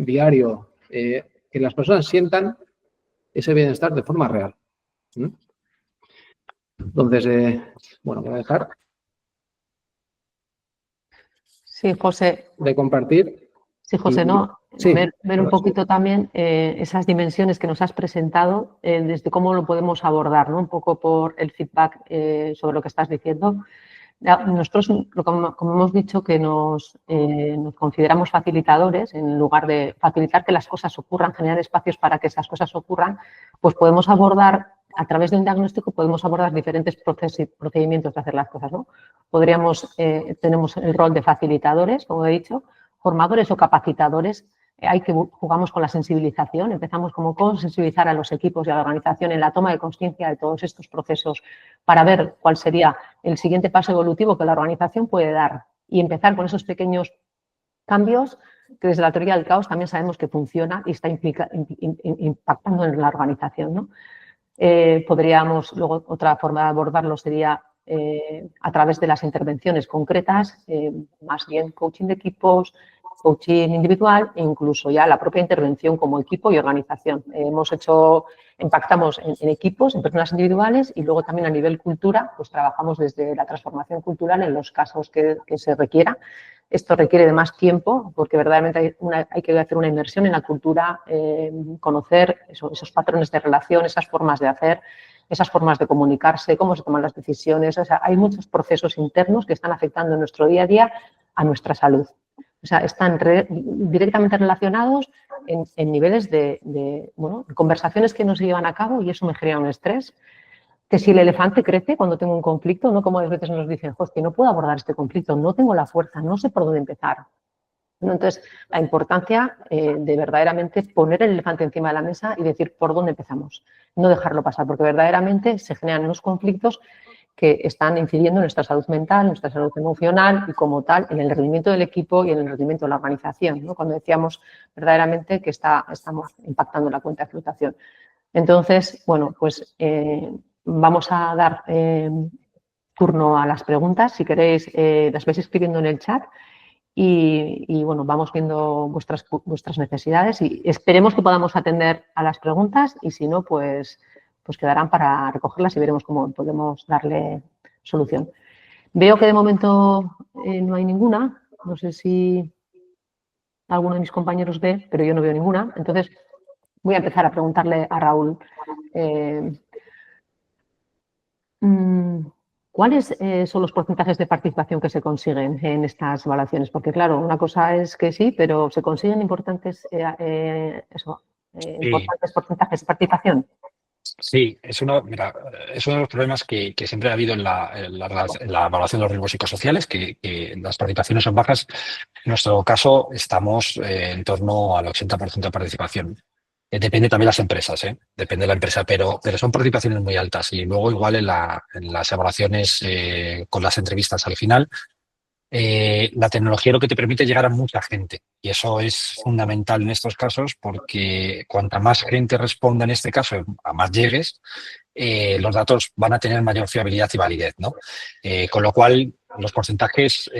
diario, que las personas sientan ese bienestar de forma real. Entonces, voy a dejar. Sí, José. De compartir. Sí, José, ¿no? Sí, ver un poquito también esas dimensiones que nos has presentado, desde cómo lo podemos abordar, ¿no? Un poco por el feedback sobre lo que estás diciendo. Nosotros, como hemos dicho, que nos consideramos facilitadores, en lugar de facilitar que las cosas ocurran, generar espacios para que esas cosas ocurran, pues podemos abordar, a través de un diagnóstico, podemos abordar diferentes procedimientos de hacer las cosas, ¿no? Tenemos el rol de facilitadores, como he dicho, formadores o capacitadores. Jugamos con la sensibilización, empezamos como con sensibilizar a los equipos y a la organización en la toma de conciencia de todos estos procesos para ver cuál sería el siguiente paso evolutivo que la organización puede dar y empezar con esos pequeños cambios que desde la teoría del caos también sabemos que funciona y está impactando en la organización, ¿no? Luego otra forma de abordarlo sería a través de las intervenciones concretas, más bien coaching de equipos, coaching individual e incluso ya la propia intervención como equipo y organización. Impactamos en equipos, en personas individuales y luego también a nivel cultura, pues trabajamos desde la transformación cultural en los casos que se requiera. Esto requiere de más tiempo porque verdaderamente hay que hacer una inmersión en la cultura, conocer esos patrones de relación, esas formas de hacer, esas formas de comunicarse, cómo se toman las decisiones. O sea, hay muchos procesos internos que están afectando en nuestro día a día a nuestra salud. O sea, están directamente relacionados en niveles de conversaciones que no se llevan a cabo y eso me genera un estrés. Que si el elefante crece cuando tengo un conflicto, no como a veces nos dicen, que no puedo abordar este conflicto, no tengo la fuerza, no sé por dónde empezar. ¿No? Entonces, la importancia de verdaderamente poner el elefante encima de la mesa y decir por dónde empezamos, no dejarlo pasar, porque verdaderamente se generan unos conflictos que están incidiendo en nuestra salud mental, en nuestra salud emocional y como tal en el rendimiento del equipo y en el rendimiento de la organización, ¿no? Cuando decíamos verdaderamente que estamos impactando la cuenta de flotación. Entonces, bueno, pues vamos a dar turno a las preguntas. Si queréis, las vais escribiendo en el chat y bueno, vamos viendo vuestras necesidades y esperemos que podamos atender a las preguntas y si no, pues quedarán para recogerlas y veremos cómo podemos darle solución. Veo que de momento no hay ninguna. No sé si alguno de mis compañeros ve, pero yo no veo ninguna. Entonces, voy a empezar a preguntarle a Raúl. ¿Cuáles son los porcentajes de participación que se consiguen en estas evaluaciones? Porque, claro, una cosa es que sí, pero ¿se consiguen importantes porcentajes de participación? Sí, es uno de los problemas que siempre ha habido en la evaluación de los riesgos psicosociales, que las participaciones son bajas. En nuestro caso, estamos en torno al 80% de participación. Depende también de las empresas, depende de la empresa, pero son participaciones muy altas. Y luego, igual en las evaluaciones con las entrevistas al final, la tecnología lo que te permite llegar a mucha gente y eso es fundamental en estos casos porque cuanta más gente responda en este caso, a más llegues, los datos van a tener mayor fiabilidad y validez, ¿no? Con lo cual, los porcentajes,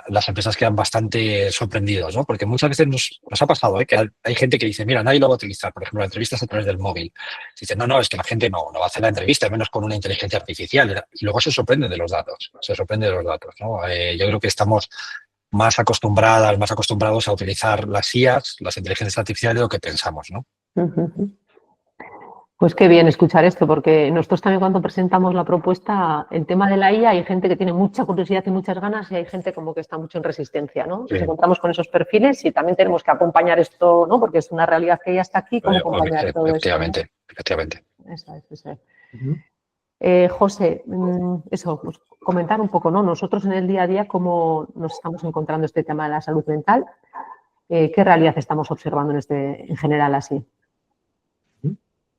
las empresas quedan bastante sorprendidos, ¿no? Porque muchas veces nos ha pasado, que hay gente que dice, mira, nadie lo va a utilizar, por ejemplo, la entrevista es a través del móvil. Dicen, no, es que la gente no va a hacer la entrevista, menos con una inteligencia artificial. Y luego se sorprenden de los datos, ¿no? Yo creo que estamos más acostumbrados a utilizar las IAs, las inteligencias artificiales, de lo que pensamos, ¿no? Pues qué bien escuchar esto, porque nosotros también cuando presentamos la propuesta, el tema de la IA, hay gente que tiene mucha curiosidad y muchas ganas y hay gente como que está mucho en resistencia, ¿no? Sí. Nos encontramos con esos perfiles y también tenemos que acompañar esto, ¿no? Porque es una realidad que ya está aquí, ¿cómo acompañar todo esto? Efectivamente. Eso es. José, pues comentar un poco, ¿no? Nosotros en el día a día, ¿cómo nos estamos encontrando este tema de la salud mental? ¿Qué realidad estamos observando en general así?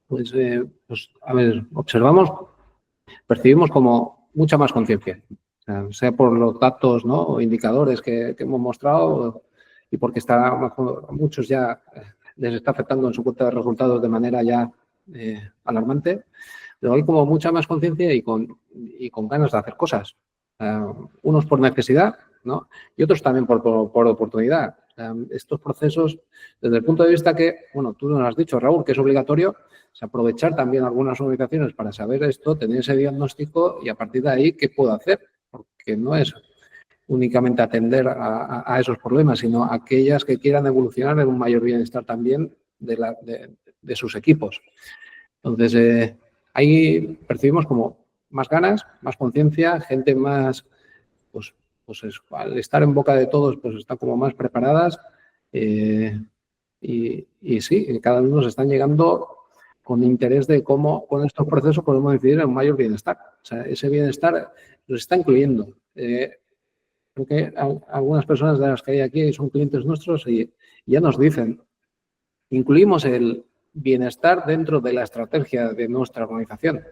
Pues a ver, percibimos como mucha más conciencia, sea por los datos, ¿no? O indicadores que hemos mostrado y porque a muchos ya les está afectando en su cuenta de resultados de manera ya alarmante, pero hay como mucha más conciencia y con ganas de hacer cosas. Unos por necesidad, ¿no? Y otros también por oportunidad. Estos procesos, desde el punto de vista que, bueno, tú nos has dicho, Raúl, que es obligatorio, aprovechar también algunas organizaciones para saber esto, tener ese diagnóstico y a partir de ahí, ¿qué puedo hacer? Porque no es únicamente atender a esos problemas, sino a aquellas que quieran evolucionar en un mayor bienestar también de sus equipos. Entonces, ahí percibimos como más ganas, más conciencia, gente más, pues al estar en boca de todos, pues están como más preparadas. Y sí, cada vez nos están llegando con interés de cómo con estos procesos podemos decidir en un mayor bienestar. O sea, ese bienestar nos está incluyendo. Porque algunas personas de las que hay aquí son clientes nuestros y ya nos dicen, incluimos el bienestar dentro de la estrategia de nuestra organización.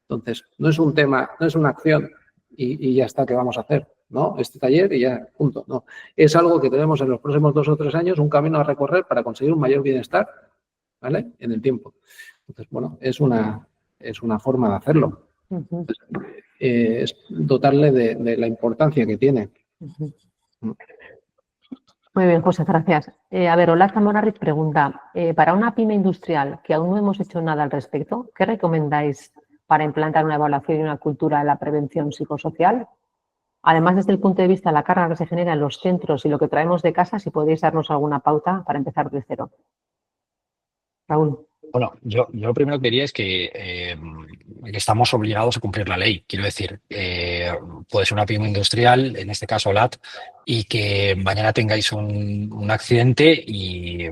Entonces, no es un tema, no es una acción y ya está, ¿qué vamos a hacer? ¿No? Este taller y ya, punto. No. Es algo que tenemos en los próximos 2 o 3 años, un camino a recorrer para conseguir un mayor bienestar, ¿vale? En el tiempo. Entonces, bueno, es una forma de hacerlo. Es dotarle de la importancia que tiene. Muy bien, José, gracias. A ver, Olaz Morarriz pregunta, para una pyme industrial que aún no hemos hecho nada al respecto, ¿qué recomendáis para implantar una evaluación y una cultura de la prevención psicosocial? Además, desde el punto de vista de la carga que se genera en los centros y lo que traemos de casa, si podéis darnos alguna pauta para empezar de cero. Raúl. Bueno, yo lo primero que diría es que estamos obligados a cumplir la ley. Quiero decir, puede ser una pyme industrial, en este caso LAT, y que mañana tengáis un accidente y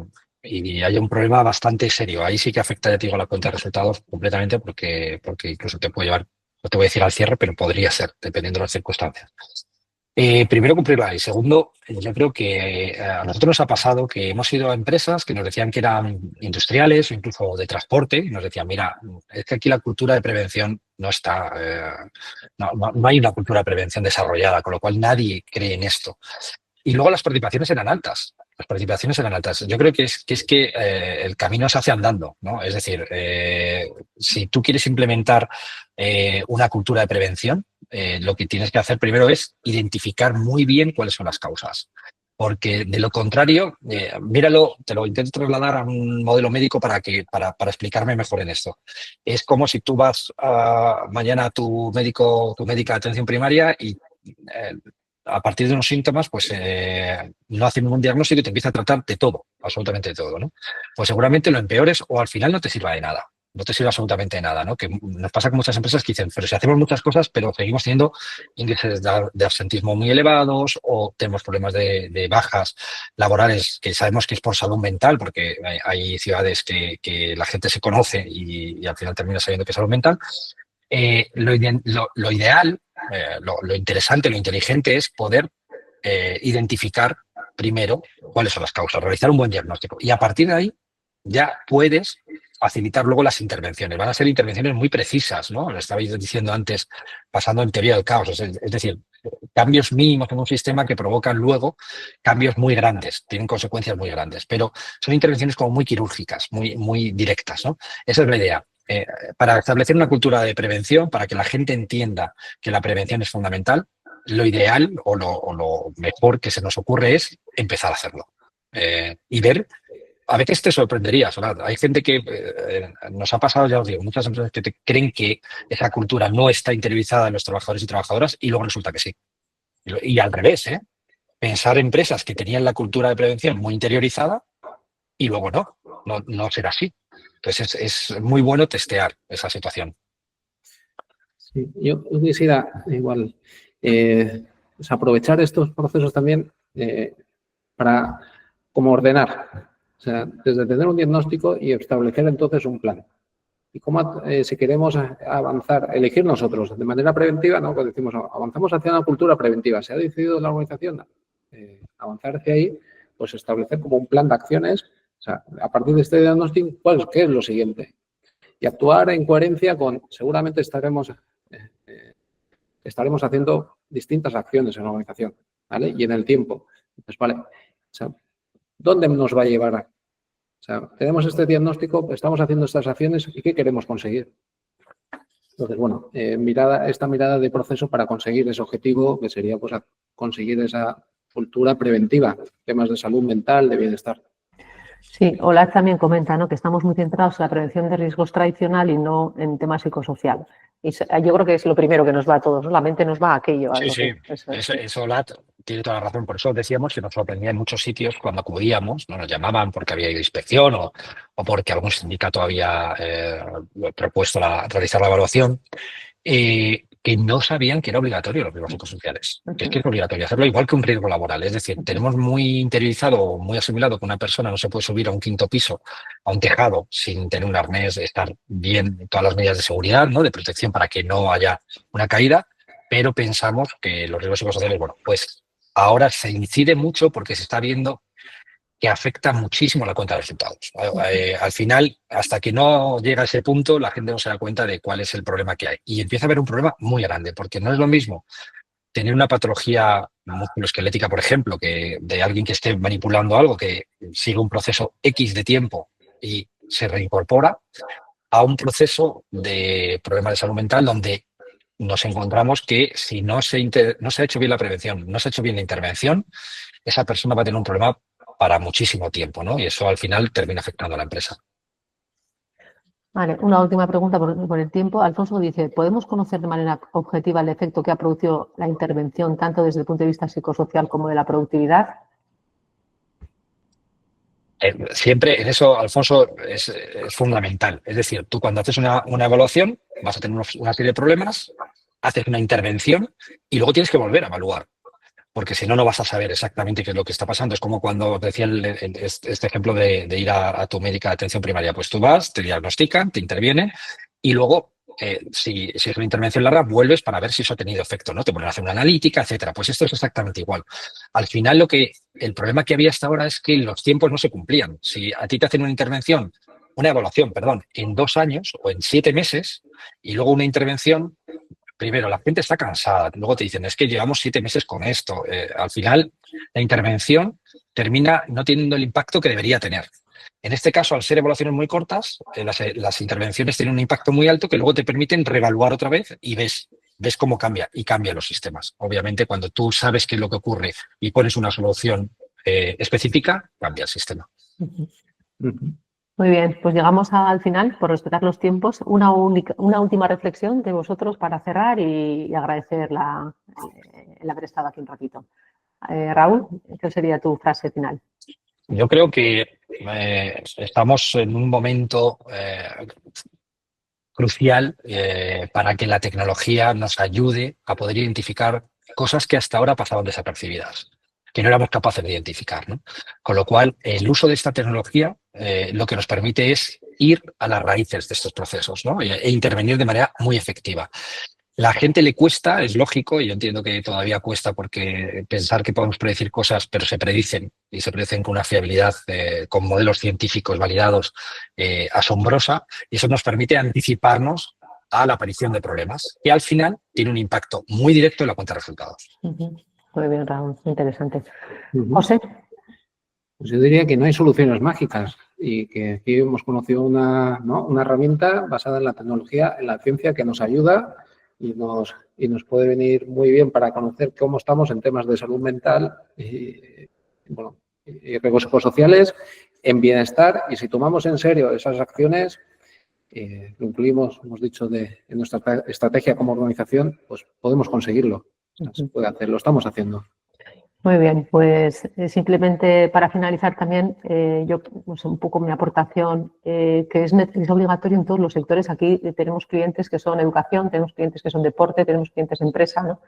haya un problema bastante serio. Ahí sí que afecta, ya te digo, la cuenta de resultados completamente porque incluso te puede llevar, no te voy a decir al cierre, pero podría ser, dependiendo de las circunstancias. Primero, cumplirla. Y segundo, yo creo que a nosotros nos ha pasado que hemos ido a empresas que nos decían que eran industriales o incluso de transporte y nos decían, mira, es que aquí la cultura de prevención no está, no hay una cultura de prevención desarrollada, con lo cual nadie cree en esto. Y luego las participaciones eran altas. Las participaciones eran altas. Yo creo que el camino se hace andando, ¿no? Es decir, si tú quieres implementar una cultura de prevención, lo que tienes que hacer primero es identificar muy bien cuáles son las causas. Porque de lo contrario, míralo, te lo intento trasladar a un modelo médico para explicarme mejor en esto. Es como si tú vas mañana a tu médica de atención primaria y a partir de unos síntomas, pues no hace ningún diagnóstico y te empieza a tratar de todo, absolutamente de todo, ¿no? Pues seguramente lo empeores o al final no te sirva de nada. No te sirve absolutamente de nada, ¿no? Que nos pasa con muchas empresas que dicen, pero si hacemos muchas cosas, pero seguimos teniendo índices de absentismo muy elevados o tenemos problemas de bajas laborales que sabemos que es por salud mental, porque hay ciudades que la gente se conoce y al final termina sabiendo que es salud mental. Lo ideal, lo interesante, lo inteligente es poder identificar primero cuáles son las causas, realizar un buen diagnóstico y a partir de ahí ya puedes facilitar luego las intervenciones. Van a ser intervenciones muy precisas, ¿no? Lo estabais diciendo antes, pasando en teoría del caos. Es decir, cambios mínimos en un sistema que provocan luego cambios muy grandes, tienen consecuencias muy grandes, pero son intervenciones como muy quirúrgicas, muy directas, ¿no? Esa es la idea. Para establecer una cultura de prevención, para que la gente entienda que la prevención es fundamental, lo ideal o lo mejor que se nos ocurre es empezar a hacerlo y ver. A veces te sorprenderías, ¿verdad? Hay gente que nos ha pasado, ya os digo, muchas empresas que creen que esa cultura no está interiorizada en los trabajadores y trabajadoras y luego resulta que sí. Y al revés, ¿eh? Pensar empresas que tenían la cultura de prevención muy interiorizada y luego no será así. Entonces es muy bueno testear esa situación. Sí, yo quisiera igual aprovechar estos procesos también para como ordenar. O sea, desde tener un diagnóstico y establecer entonces un plan. Y cómo, si queremos avanzar, elegir nosotros de manera preventiva, ¿no? Cuando decimos avanzamos hacia una cultura preventiva, se ha decidido la organización avanzar hacia ahí, pues establecer como un plan de acciones, o sea, a partir de este diagnóstico, ¿qué es lo siguiente? Y actuar en coherencia con, seguramente estaremos haciendo distintas acciones en la organización, ¿vale? Y en el tiempo. Entonces, vale, o sea, ¿dónde nos va a llevar? O sea, tenemos este diagnóstico, estamos haciendo estas acciones y ¿qué queremos conseguir? Entonces, bueno, esta mirada de proceso para conseguir ese objetivo, que sería pues conseguir esa cultura preventiva, temas de salud mental, de bienestar. Sí, Olaz también comenta, ¿no?, que estamos muy centrados en la prevención de riesgos tradicional y no en temas psicosocial. Y yo creo que es lo primero que nos va a todos, ¿no? La mente nos va a aquello. Sí. Eso Olaz tiene toda la razón. Por eso decíamos que nos sorprendía en muchos sitios cuando acudíamos, no nos llamaban porque había ido inspección o porque algún sindicato había propuesto realizar la evaluación. que no sabían que era obligatorio los riesgos psicosociales. Que es que es obligatorio hacerlo igual que un riesgo laboral. Es decir, tenemos muy interiorizado, muy asimilado que una persona no se puede subir a un quinto piso, a un tejado, sin tener un arnés, estar bien, todas las medidas de seguridad, ¿no? De protección para que no haya una caída, pero pensamos que los riesgos psicosociales, bueno, pues ahora se incide mucho porque se está viendo que afecta muchísimo la cuenta de resultados. Al final, hasta que no llega a ese punto, la gente no se da cuenta de cuál es el problema que hay. Y empieza a haber un problema muy grande, porque no es lo mismo tener una patología musculoesquelética, por ejemplo, que de alguien que esté manipulando algo, que sigue un proceso X de tiempo y se reincorpora, a un proceso de problemas de salud mental donde nos encontramos que si no se ha hecho bien la prevención, no se ha hecho bien la intervención, esa persona va a tener un problema para muchísimo tiempo, ¿no? Y eso al final termina afectando a la empresa. Vale, una última pregunta por el tiempo. Alfonso dice, ¿podemos conocer de manera objetiva el efecto que ha producido la intervención tanto desde el punto de vista psicosocial como de la productividad? Siempre en eso, Alfonso, es fundamental. Es decir, tú cuando haces una evaluación vas a tener una serie de problemas, haces una intervención y luego tienes que volver a evaluar. Porque si no, no vas a saber exactamente qué es lo que está pasando. Es como cuando decía este ejemplo de ir a tu médica de atención primaria. Pues tú vas, te diagnostican, te intervienen y luego, si es una intervención larga, vuelves para ver si eso ha tenido efecto, ¿no? Te ponen a hacer una analítica, etcétera. Pues esto es exactamente igual. Al final, el problema que había hasta ahora es que los tiempos no se cumplían. Si a ti te hacen una evaluación, en 2 años o en 7 meses y luego una intervención, primero, la gente está cansada. Luego te dicen, es que llevamos 7 meses con esto. Al final, la intervención termina no teniendo el impacto que debería tener. En este caso, al ser evaluaciones muy cortas, las intervenciones tienen un impacto muy alto que luego te permiten reevaluar otra vez y ves cómo cambia y cambian los sistemas. Obviamente, cuando tú sabes qué es lo que ocurre y pones una solución específica, cambia el sistema. Muy bien, pues llegamos al final, por respetar los tiempos. Una última reflexión de vosotros para cerrar y agradecer el haber estado aquí un ratito. Raúl, ¿qué sería tu frase final? Yo creo que estamos en un momento crucial para que la tecnología nos ayude a poder identificar cosas que hasta ahora pasaban desapercibidas, que no éramos capaces de identificar, ¿no? Con lo cual, el uso de esta tecnología lo que nos permite es ir a las raíces de estos procesos, ¿no? E intervenir de manera muy efectiva. La gente le cuesta, es lógico, y yo entiendo que todavía cuesta porque pensar que podemos predecir cosas, pero se predicen y se predicen con una fiabilidad, con modelos científicos validados asombrosa, y eso nos permite anticiparnos a la aparición de problemas, que al final tiene un impacto muy directo en la cuenta de resultados. Muy bien, Raúl, interesante. José. Pues yo diría que no hay soluciones mágicas y que aquí hemos conocido una herramienta basada en la tecnología, en la ciencia que nos ayuda y nos puede venir muy bien para conocer cómo estamos en temas de salud mental y riesgos psicosociales, en bienestar, y si tomamos en serio esas acciones, lo incluimos, hemos dicho, en nuestra estrategia como organización, pues podemos conseguirlo. Se puede hacer, lo estamos haciendo. Muy bien, pues simplemente para finalizar también, yo un poco mi aportación, que es obligatorio en todos los sectores. Aquí tenemos clientes que son educación, tenemos clientes que son deporte, tenemos clientes empresa, ¿no?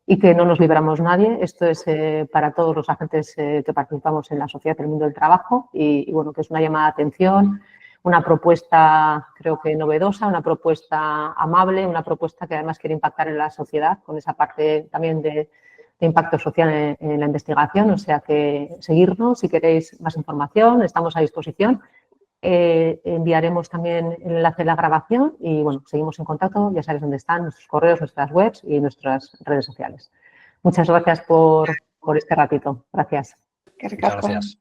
Y que no nos libramos nadie. Esto es para todos los agentes que participamos en la sociedad del mundo del trabajo y bueno, que es una llamada de atención, una propuesta creo que novedosa, una propuesta amable, una propuesta que además quiere impactar en la sociedad con esa parte también de impacto social en la investigación, o sea que seguirnos si queréis más información, estamos a disposición. Enviaremos también el enlace de la grabación y bueno, seguimos en contacto, ya sabéis dónde están nuestros correos, nuestras webs y nuestras redes sociales. Muchas gracias por este ratito. Gracias. Muchas gracias.